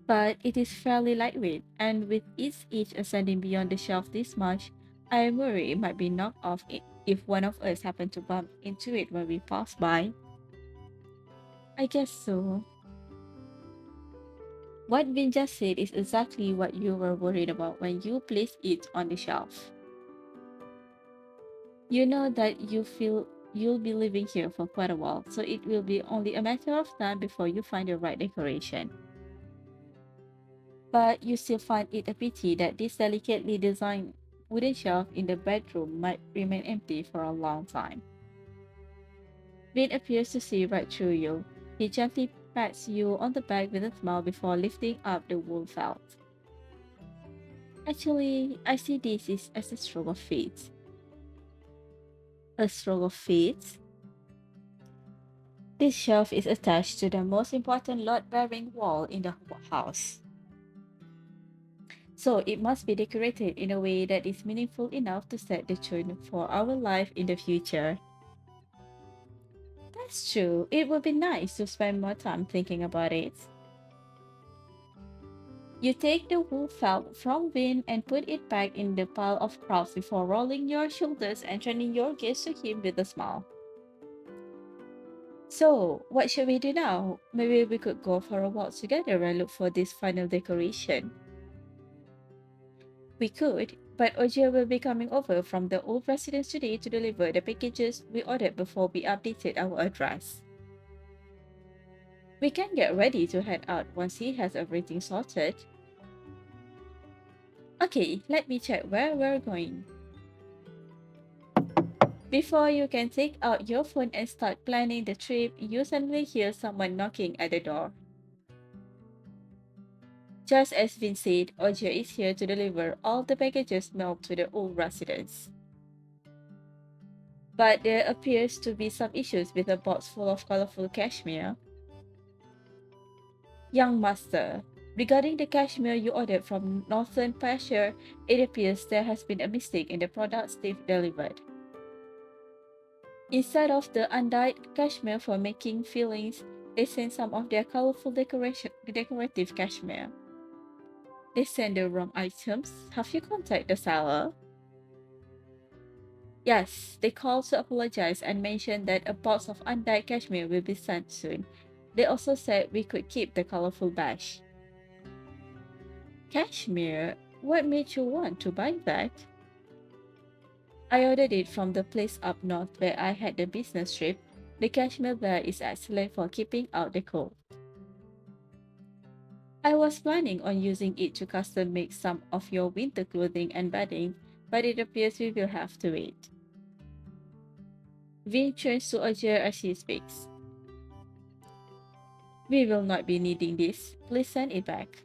But it is fairly lightweight, and with its edge ascending beyond the shelf this much, I worry it might be knocked off if one of us happened to bump into it when we pass by. I guess so. What Vin just said is exactly what you were worried about when you placed it on the shelf. You know that you feel you'll be living here for quite a while, so it will be only a matter of time before you find the right decoration. But you still find it a pity that this delicately designed wooden shelf in the bedroom might remain empty for a long time. Vin appears to see right through you. He gently pats you on the back with a smile before lifting up the wool felt. Actually, I see this as a stroke of fate. A stroke of fate? This shelf is attached to the most important load-bearing wall in the house. So it must be decorated in a way that is meaningful enough to set the tone for our life in the future. That's true. It would be nice to spend more time thinking about it. You take the wool felt from Vin and put it back in the pile of crafts before rolling your shoulders and turning your gaze to him with a smile. So, what should we do now? Maybe we could go for a walk together and look for this final decoration. We could, but Oja will be coming over from the old residence today to deliver the packages we ordered before we updated our address. We can get ready to head out once he has everything sorted. Okay, let me check where we're going. Before you can take out your phone and start planning the trip, you suddenly hear someone knocking at the door. Just as Vin said, Oja is here to deliver all the packages mailed to the old residence. But there appears to be some issues with a box full of colorful cashmere. Young master, regarding the cashmere you ordered from Northern Pasture, it appears there has been a mistake in the products they've delivered. Instead of the undyed cashmere for making fillings, they send some of their colorful decorative cashmere. They send the wrong items. Have you contacted the seller? Yes, they called to apologize and mentioned that a box of undyed cashmere will be sent soon. They also said we could keep the colorful badge. Cashmere? What made you want to buy that? I ordered it from the place up north where I had the business trip. The cashmere there is excellent for keeping out the cold. I was planning on using it to custom make some of your winter clothing and bedding, but it appears we will have to wait. Vin turns to Ajay as he speaks. We will not be needing this. Please send it back.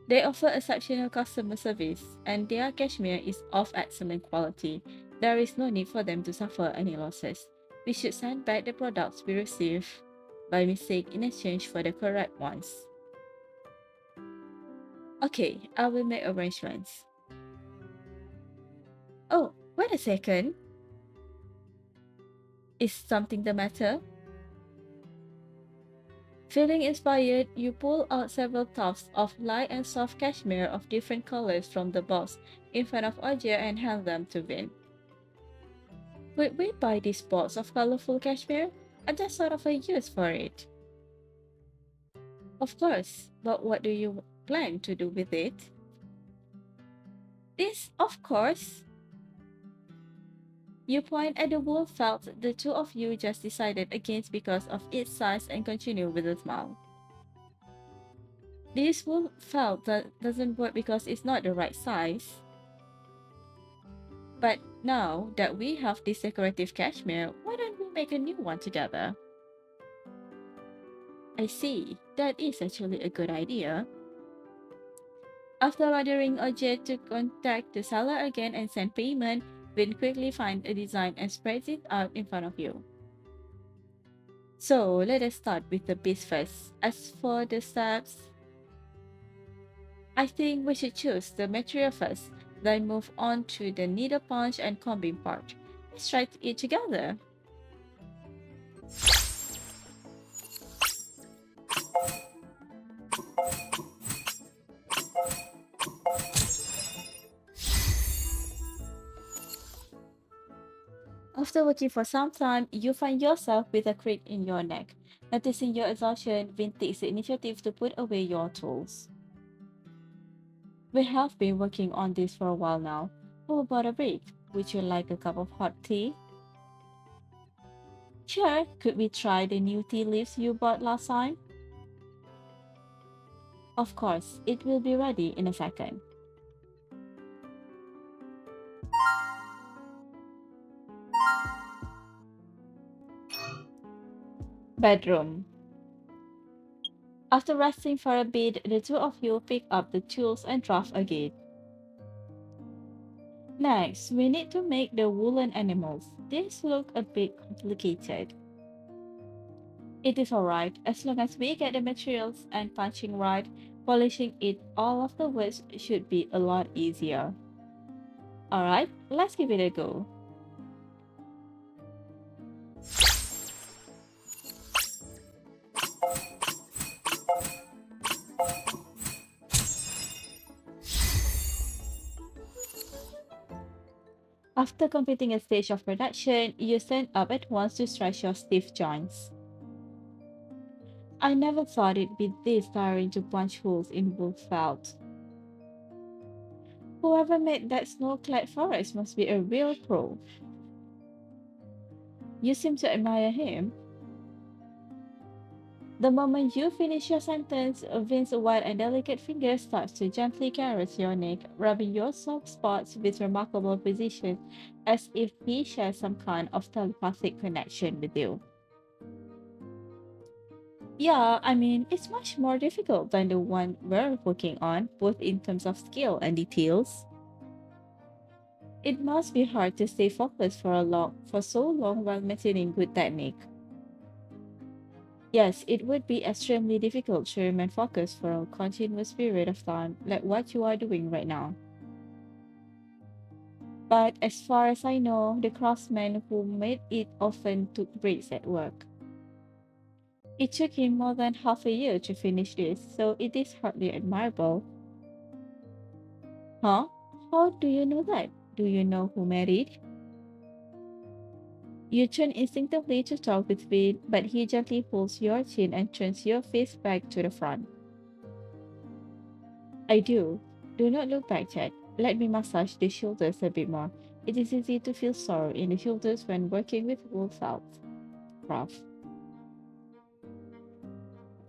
They offer exceptional customer service, and their cashmere is of excellent quality. There is no need for them to suffer any losses. We should send back the products we received by mistake in exchange for the correct ones. Okay, I will make arrangements. Oh, wait a second. Is something the matter? Feeling inspired, you pull out several tufts of light and soft cashmere of different colors from the box in front of Ajay and hand them to Vin. Would we buy this box of colorful cashmere? I just thought of a use for it. Of course, but what do you plan to do with it? This, of course. You point at the wool felt the two of you just decided against because of its size and continue with a smile. This wool felt that doesn't work because it's not the right size. But now that we have this decorative cashmere, why don't we make a new one together? I see, that is actually a good idea. After ordering Ajay to contact the seller again and send payment, Vin quickly finds a design and spreads it out in front of you. So let us start with the beads first. As for the steps, I think we should choose the material first, then move on to the needle punch and combing part. Let's try it together. After working for some time, you find yourself with a crick in your neck. Noticing your exhaustion, Vin takes the initiative to put away your tools. We have been working on this for a while now. How about a break? Would you like a cup of hot tea? Sure, could we try the new tea leaves you bought last time? Of course, it will be ready in a second. Bedroom. After resting for a bit, the two of you pick up the tools and draft again. Next, we need to make the woolen animals. These look a bit complicated. It is alright, as long as we get the materials and punching right, polishing it all afterwards should be a lot easier. Alright, let's give it a go. After completing a stage of production, you stand up at once to stretch your stiff joints. I never thought it'd be this tiring to punch holes in wool felt. Whoever made that snow-clad forest must be a real pro. You seem to admire him. The moment you finish your sentence, Vince's white and delicate fingers starts to gently caress your neck, rubbing your soft spots with remarkable precision, as if he shares some kind of telepathic connection with you. Yeah, I mean, it's much more difficult than the one we're working on, both in terms of skill and details. It must be hard to stay focused for so long while maintaining good technique. Yes, it would be extremely difficult to remain focused for a continuous period of time, like what you are doing right now. But as far as I know, the craftsmen who made it often took breaks at work. It took him more than half a year to finish this, so it is hardly admirable. Huh? How do you know that? Do you know who made it? You turn instinctively to talk with Vin, but he gently pulls your chin and turns your face back to the front. I do. Do not look back yet. Let me massage the shoulders a bit more. It is easy to feel sore in the shoulders when working with wool felt. Rough.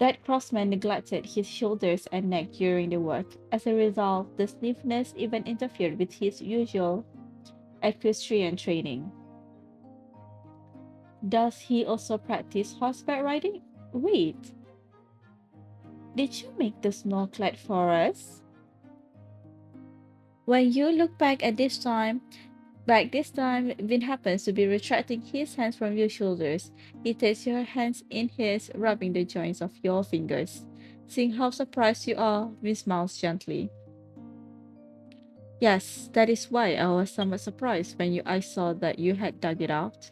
That craftsman neglected his shoulders and neck during the work. As a result, the stiffness even interfered with his usual equestrian training. Does he also practice horseback riding? Wait, did you make the snow-clad forest? When you look back this time, Vin happens to be retracting his hands from your shoulders. He takes your hands in his, rubbing the joints of your fingers. Seeing how surprised you are, Vin smiles gently. Yes, that is why I was somewhat surprised when I saw that you had dug it out.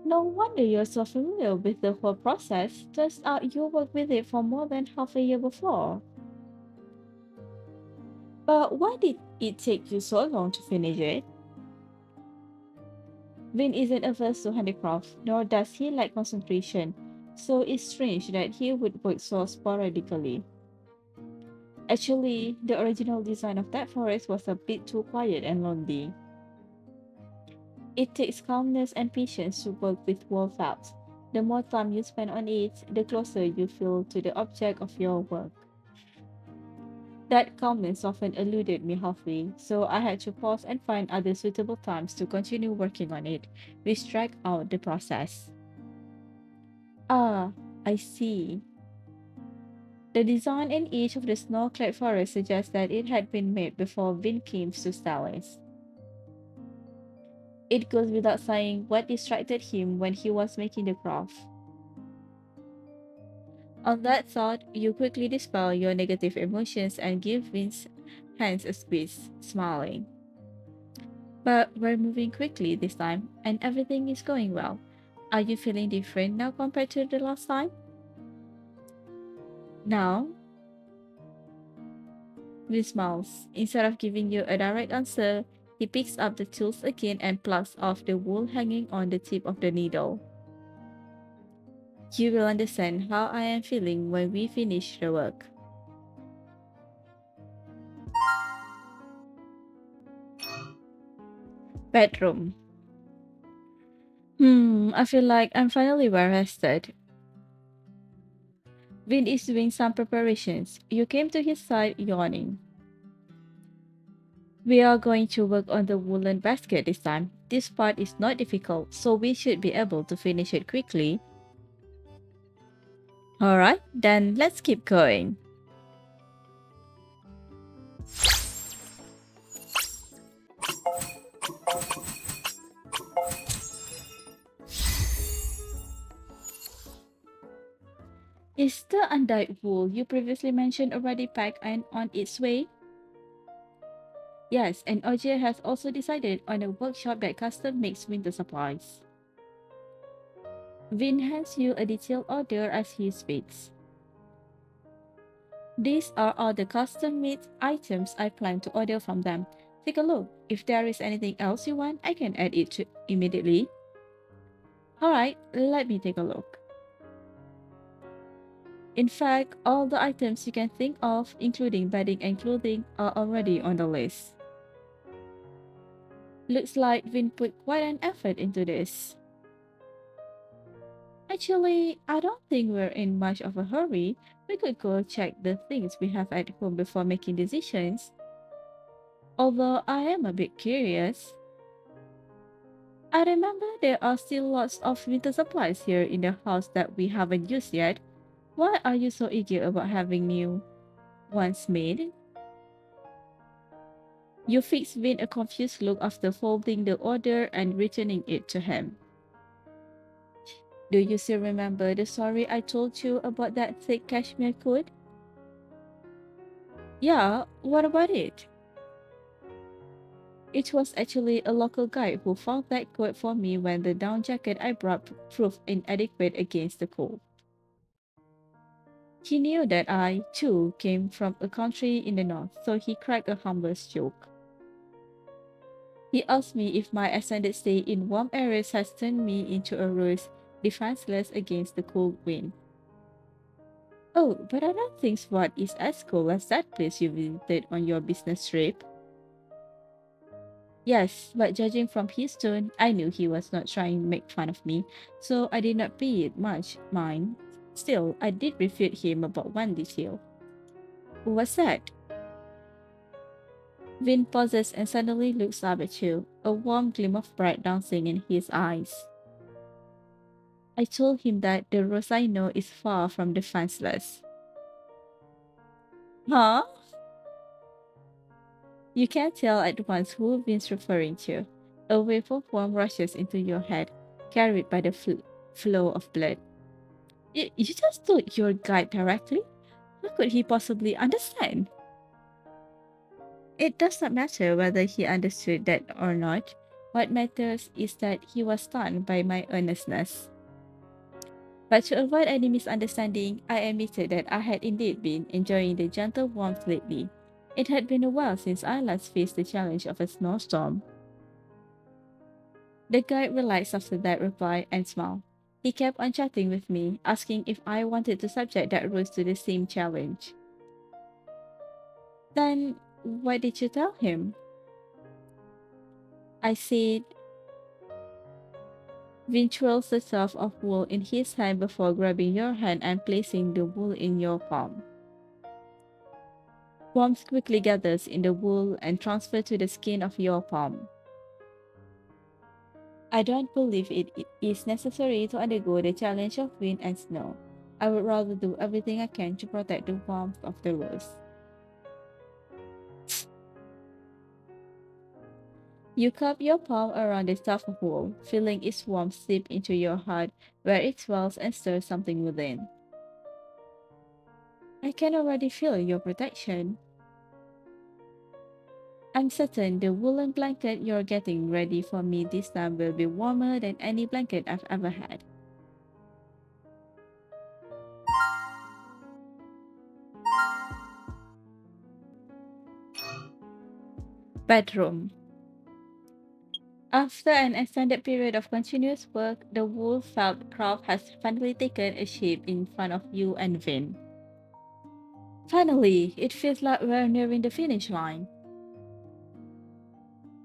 No wonder you're so familiar with the whole process. Turns out you worked with it for more than half a year before. But why did it take you so long to finish it? Vin isn't averse to handicraft, nor does he lack concentration, so it's strange that he would work so sporadically. Actually, the original design of that forest was a bit too quiet and lonely. It takes calmness and patience to work with wolfouts. The more time you spend on it, the closer you feel to the object of your work. That calmness often eluded me halfway, so I had to pause and find other suitable times to continue working on it, which dragged out the process. Ah, I see. The design in each of the snow-clad forests suggests that it had been made before Vin came to Stelis. It goes without saying what distracted him when he was making the craft. On that thought, you quickly dispel your negative emotions and give Vin's hands a squeeze, smiling. But we're moving quickly this time, and everything is going well. Are you feeling different now compared to the last time? Now, Vin smiles. Instead of giving you a direct answer, he picks up the tools again and plucks off the wool hanging on the tip of the needle. You will understand how I am feeling when we finish the work. Bedroom. I feel like I'm finally well rested. Vin is doing some preparations. You came to his side yawning. We are going to work on the woolen basket this time. This part is not difficult, so we should be able to finish it quickly. Alright, then let's keep going. Is the undyed wool you previously mentioned already packed and on its way? Yes, and Ogier has also decided on a workshop that custom makes winter supplies. Vin hands you a detailed order as he speaks. These are all the custom-made items I plan to order from them. Take a look. If there is anything else you want, I can add it to immediately. Alright, let me take a look. In fact, all the items you can think of, including bedding and clothing, are already on the list. Looks like Vin put quite an effort into this. Actually, I don't think we're in much of a hurry. We could go check the things we have at home before making decisions. Although I am a bit curious. I remember there are still lots of winter supplies here in the house that we haven't used yet. Why are you so eager about having new ones made? You fix Vin a confused look after folding the order and returning it to him. Do you still remember the story I told you about that thick cashmere coat? Yeah, what about it? It was actually a local guide who found that coat for me when the down jacket I brought proved inadequate against the cold. He knew that I, too, came from a country in the north, so he cracked a harmless joke. He asked me if my extended stay in warm areas has turned me into a rose defenseless against the cold wind. Oh, but I don't think Swat is as cool as that place you visited on your business trip. Yes, but judging from his tone, I knew he was not trying to make fun of me, so I did not pay it much mind. Still, I did refute him about one detail. What's that? Vin pauses and suddenly looks up at you, a warm gleam of pride dancing in his eyes. I told him that the Rose I know is far from defenseless. Huh? You can tell at once who Vin's referring to. A wave of warmth rushes into your head, carried by the flow of blood. You just told your guide directly? How could he possibly understand? It does not matter whether he understood that or not. What matters is that he was stunned by my earnestness. But to avoid any misunderstanding, I admitted that I had indeed been enjoying the gentle warmth lately. It had been a while since I last faced the challenge of a snowstorm. The guide relaxed after that reply and smiled. He kept on chatting with me, asking if I wanted to subject that rose to the same challenge. Then, why did you tell him? I said, Vin twirls the tuft of wool in his hand before grabbing your hand and placing the wool in your palm. Warmth quickly gathers in the wool and transfers to the skin of your palm. I don't believe it is necessary to undergo the challenge of wind and snow. I would rather do everything I can to protect the warmth of the rose. You cup your palm around the tuft of wool, feeling its warmth seep into your heart where it swells and stirs something within. I can already feel your protection. I'm certain the woolen blanket you're getting ready for me this time will be warmer than any blanket I've ever had. Bedroom. After an extended period of continuous work, the wool felt craft has finally taken a shape in front of you and Vin. Finally, it feels like we're nearing the finish line.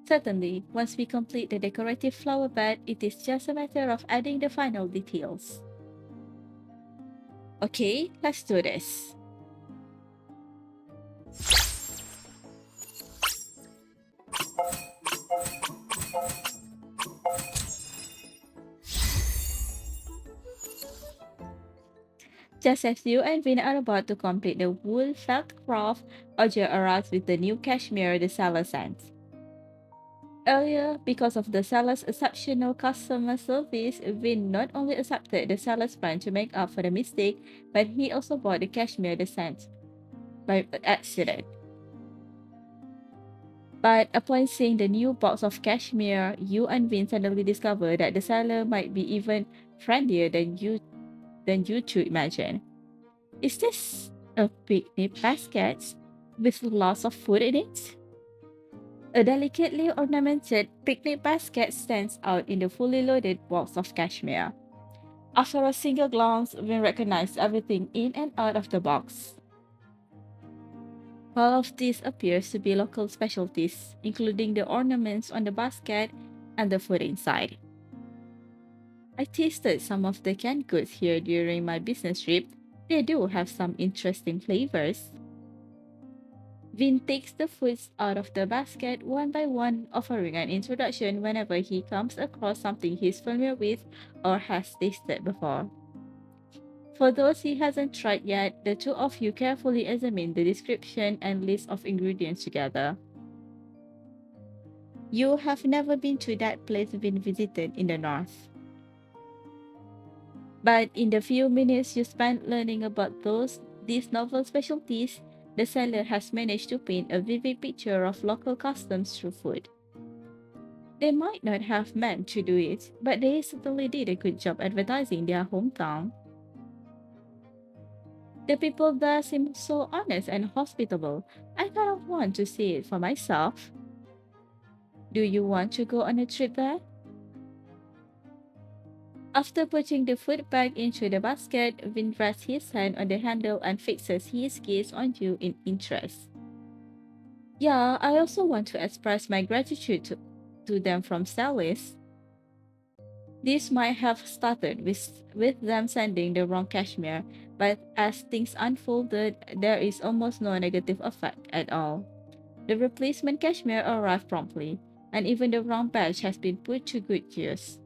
Certainly, once we complete the decorative flower bed, it is just a matter of adding the final details. Okay, let's do this. Just as you and Vin are about to complete the wool felt craft, Audrey arrives with the new cashmere the seller sent. Earlier, because of the seller's exceptional customer service, Vin not only accepted the seller's plan to make up for the mistake, but he also bought the cashmere they sent by accident. But upon seeing the new box of cashmere, you and Vin suddenly discover that the seller might be even friendlier than you two imagine. Is this a picnic basket with lots of food in it? A delicately ornamented picnic basket stands out in the fully loaded box of cashmere. After a single glance, Vin recognized everything in and out of the box. All of this appears to be local specialties, including the ornaments on the basket and the food inside. I tasted some of the canned goods here during my business trip. They do have some interesting flavors. Vin takes the foods out of the basket one by one, offering an introduction whenever he comes across something he's familiar with or has tasted before. For those he hasn't tried yet, the two of you carefully examine the description and list of ingredients together. You have never been to that place Vin visited in the north. But in the few minutes you spent learning about these novel specialties, the seller has managed to paint a vivid picture of local customs through food. They might not have meant to do it, but they certainly did a good job advertising their hometown. The people there seem so honest and hospitable. I kind of want to see it for myself. Do you want to go on a trip there? After putting the food bag into the basket, Vin rests his hand on the handle and fixes his gaze on you in interest. Yeah, I also want to express my gratitude to them from Salis. This might have started with them sending the wrong cashmere, but as things unfolded, there is almost no negative effect at all. The replacement cashmere arrived promptly, and even the wrong batch has been put to good use.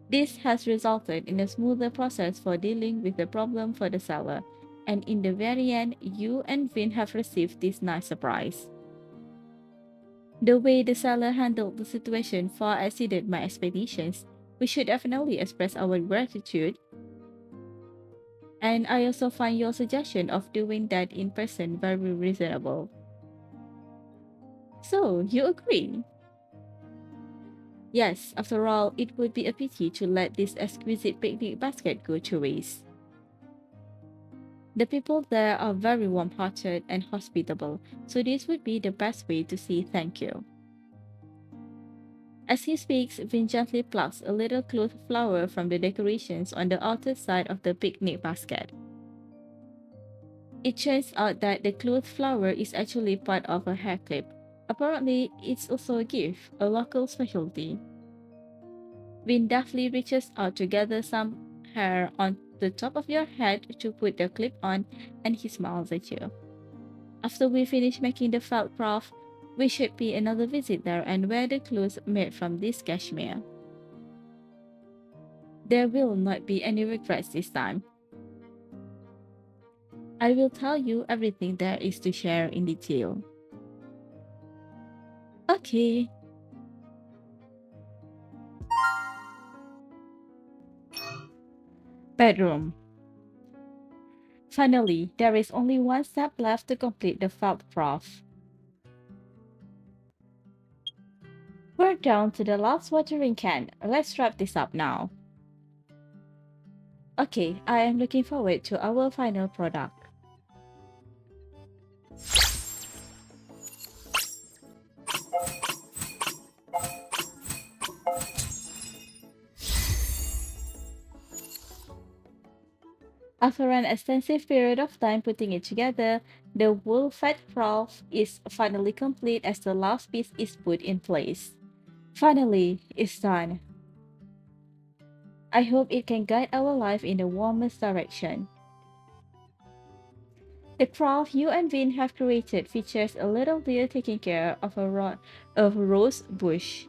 This has resulted in a smoother process for dealing with the problem for the seller, and in the very end, you and Vin have received this nice surprise. The way the seller handled the situation far exceeded my expectations. We should definitely express our gratitude, and I also find your suggestion of doing that in person very reasonable. So, you agree? Yes, after all, it would be a pity to let this exquisite picnic basket go to waste. The people there are very warm hearted and hospitable, so this would be the best way to say thank you. As he speaks, Vin gently plucks a little cloth flower from the decorations on the outer side of the picnic basket. It turns out that the cloth flower is actually part of a hair clip. Apparently, it's also a gift, a local specialty. Vin deftly reaches out to gather some hair on the top of your head to put the clip on, and he smiles at you. After we finish making the felt craft, we should pay another visit there and wear the clothes made from this cashmere. There will not be any regrets this time. I will tell you everything there is to share in detail. Okay. Bedroom. Finally, there is only one step left to complete the felt craft. We're down to the last watering can. Let's wrap this up now. Okay, I am looking forward to our final product. After an extensive period of time putting it together, the wool fat craft is finally complete as the last piece is put in place. Finally, it's done. I hope it can guide our life in the warmest direction. The craft you and Vin have created features a little deer taking care of a rose bush.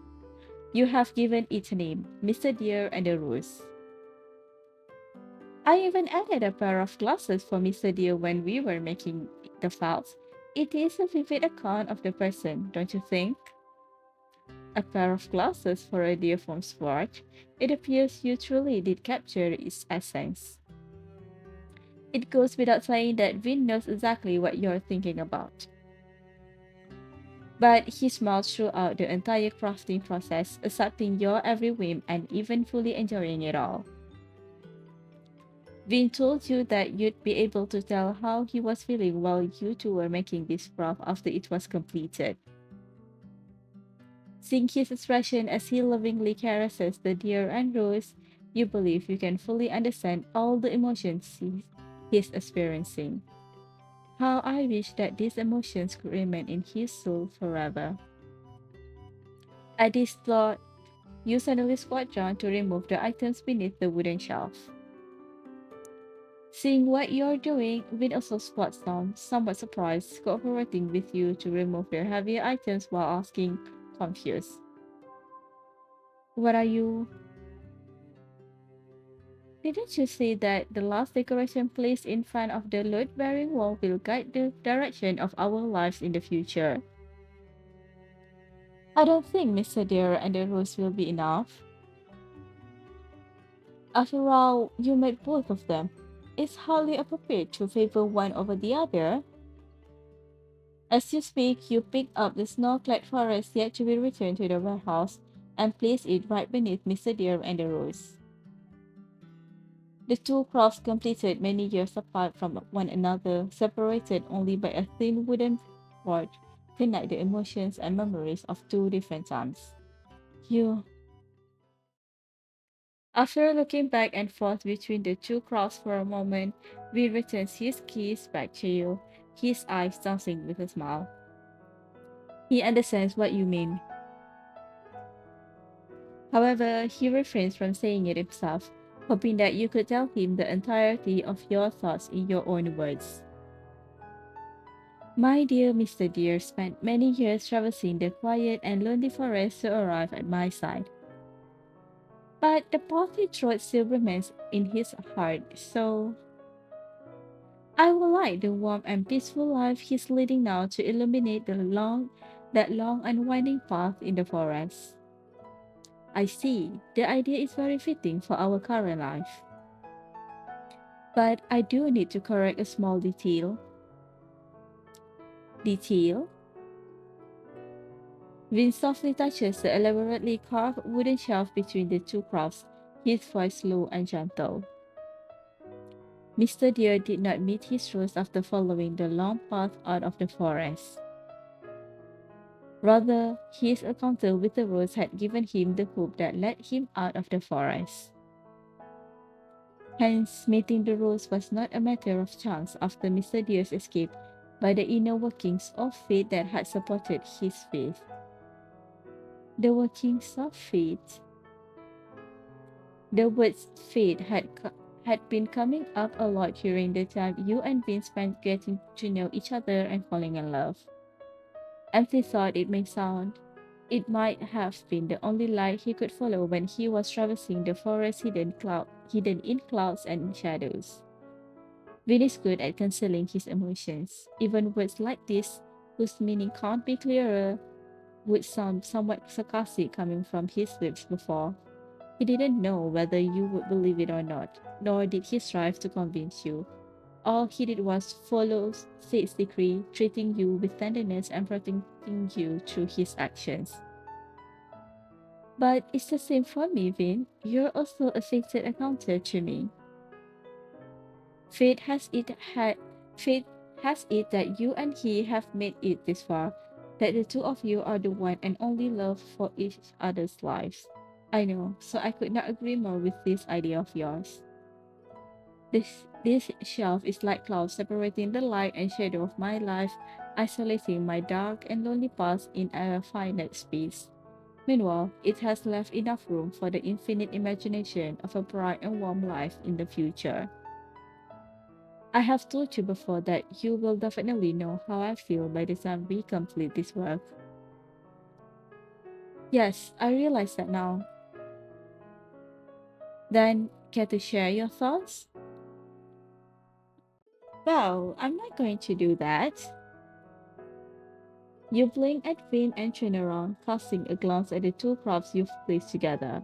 You have given it a name, Mr. Deer and the Rose. I even added a pair of glasses for Mr. Deer when we were making the files. It is a vivid account of the person, don't you think? A pair of glasses for a deer from sport. It appears you truly did capture its essence. It goes without saying that Vin knows exactly what you're thinking about. But he smiled throughout the entire crafting process, accepting your every whim and even fully enjoying it all. Vin told you that you'd be able to tell how he was feeling while you two were making this craft after it was completed. Seeing his expression as he lovingly caresses the deer and rose, you believe you can fully understand all the emotions he's experiencing. How I wish that these emotions could remain in his soul forever. At this thought, you suddenly squat down to remove the items beneath the wooden shelf. Seeing what you're doing, Vin also squats down, somewhat surprised, cooperating with you to remove the heavier items while asking, confused. What are you? Didn't you say that the last decoration placed in front of the load-bearing wall will guide the direction of our lives in the future? I don't think Mr. Deer and the rose will be enough. After all, you made both of them. It's hardly appropriate to favor one over the other. As you speak, you pick up the snow-clad forest yet to be returned to the warehouse and place it right beneath Mr. Deer and the rose. The two crafts completed many years apart from one another, separated only by a thin wooden board, connect the emotions and memories of two different times. You. After looking back and forth between the two crafts for a moment, Vin returns his keys back to you, his eyes dancing with a smile. He understands what you mean. However, he refrains from saying it himself, hoping that you could tell him the entirety of your thoughts in your own words. My dear Mr. Deer spent many years traversing the quiet and lonely forest to arrive at my side. But the path he trod still remains in his heart, so I would like the warm and peaceful life he's leading now to illuminate that long and winding path in the forest. I see, the idea is very fitting for our current life. But I do need to correct a small detail. Detail? Vin softly touches the elaborately carved wooden shelf between the two crafts, his voice low and gentle. Mr. Deer did not meet his rose after following the long path out of the forest. Rather, his encounter with the rose had given him the hope that led him out of the forest. Hence, meeting the rose was not a matter of chance after Mr. Deer's escape, by the inner workings of fate that had supported his faith. The workings of fate. The words fate had been coming up a lot during the time you and Vin spent getting to know each other and falling in love. Empty thought it may sound, it might have been the only light he could follow when he was traversing the forest hidden in clouds and in shadows. Vin is good at concealing his emotions. Even words like this, whose meaning can't be clearer, would sound somewhat sarcastic coming from his lips before. He didn't know whether you would believe it or not, nor did he strive to convince you. All he did was follow fate's decree, treating you with tenderness and protecting you through his actions. But it's the same for me, Vin. You're also a fated encounter to me. Fate has it had fate has it that you and he have made it this far, that the two of you are the one and only love for each other's lives. I know, so I could not agree more with this idea of yours. This shelf is like clouds separating the light and shadow of my life, isolating my dark and lonely past in a finite space. Meanwhile, it has left enough room for the infinite imagination of a bright and warm life in the future. I have told you before that you will definitely know how I feel by the time we complete this work. Yes, I realize that now. Then, care to share your thoughts? Well, I'm not going to do that. You blink at Vin and turn around, casting a glance at the two crafts you've placed together.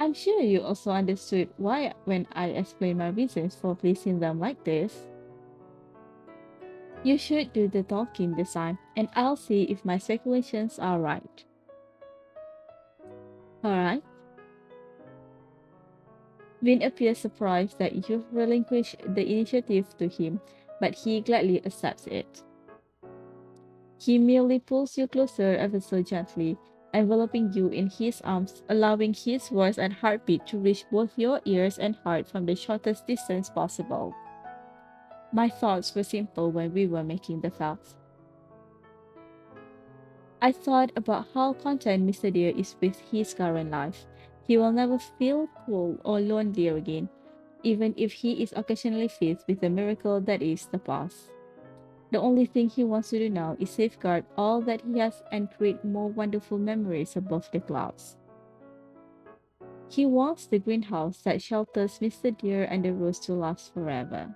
I'm sure you also understood why when I explained my reasons for placing them like this. You should do the talking this time, and I'll see if my speculations are right. Alright? Vin appears surprised that you've relinquished the initiative to him, but he gladly accepts it. He merely pulls you closer ever so gently, enveloping you in his arms, allowing his voice and heartbeat to reach both your ears and heart from the shortest distance possible. My thoughts were simple when we were making the vows. I thought about how content Mr. Deer is with his current life. He will never feel cold or lonely again, even if he is occasionally faced with the miracle that is the past. The only thing he wants to do now is safeguard all that he has and create more wonderful memories above the clouds. He wants the greenhouse that shelters Mr. Deer and the rose to last forever.